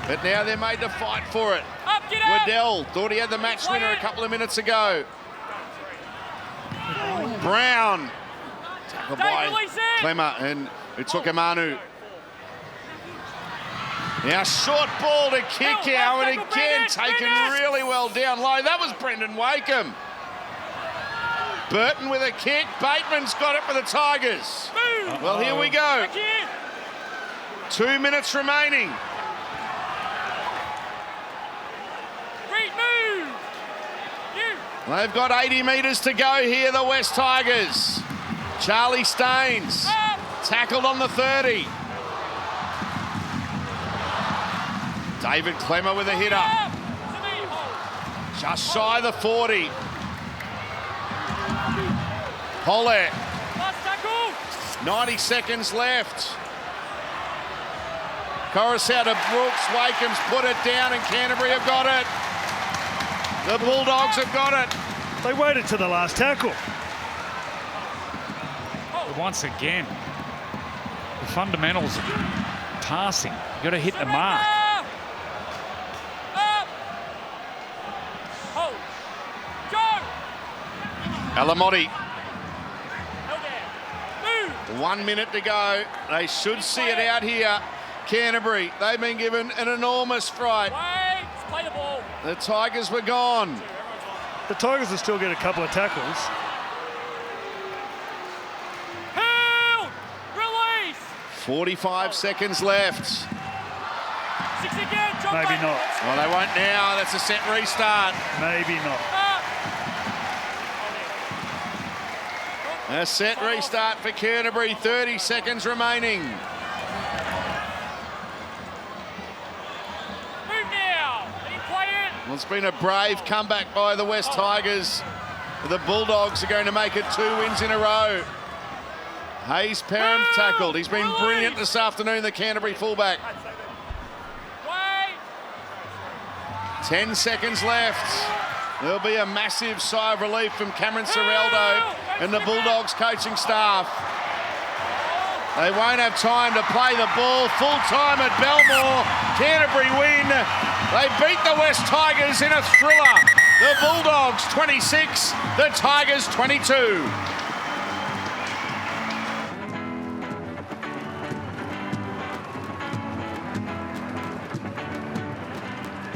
But now they're made to fight for it. Waddell thought he had the match winner a couple of minutes ago. Brown. Tackled by Clemmer and Utukamanu. Now short ball to kick out, and again taken really well down low. That was Brendan Wakeham. Burton with a kick. Bateman's got it for the Tigers. Well, here we go. 2 minutes remaining. They've got 80 metres to go here, the West Tigers. Charlie Staines tackled on the 30. David Clemmer with a hitter. Just shy of the 40. Polek. 90 seconds left. Coruscant to Brooks. Wakeham's put it down and Canterbury have got it. The Bulldogs have got it. They waited to the last tackle. But once again, the fundamentals of passing. You've got to hit the mark. Alamotti. 1 minute to go. They should see it out here. Canterbury, they've been given an enormous fright. Play the ball. The Tigers were gone. The Tigers will still get a couple of tackles. Held! Release! 45 seconds left. 6 again, John Maybe Bateman. not. Well, they won't now. That's a set restart. Maybe not. A set restart for Canterbury. 30 seconds remaining. Well, it's been a brave comeback by the West Tigers. The Bulldogs are going to make it 2 wins in a row. Hayes Perham tackled. He's been brilliant this afternoon, the Canterbury fullback. 10 seconds left. There'll be a massive sigh of relief from Cameron Ciraldo and the Bulldogs coaching staff. They won't have time to play the ball full time at Belmore. Canterbury win. They beat the West Tigers in a thriller. The Bulldogs 26, the Tigers 22.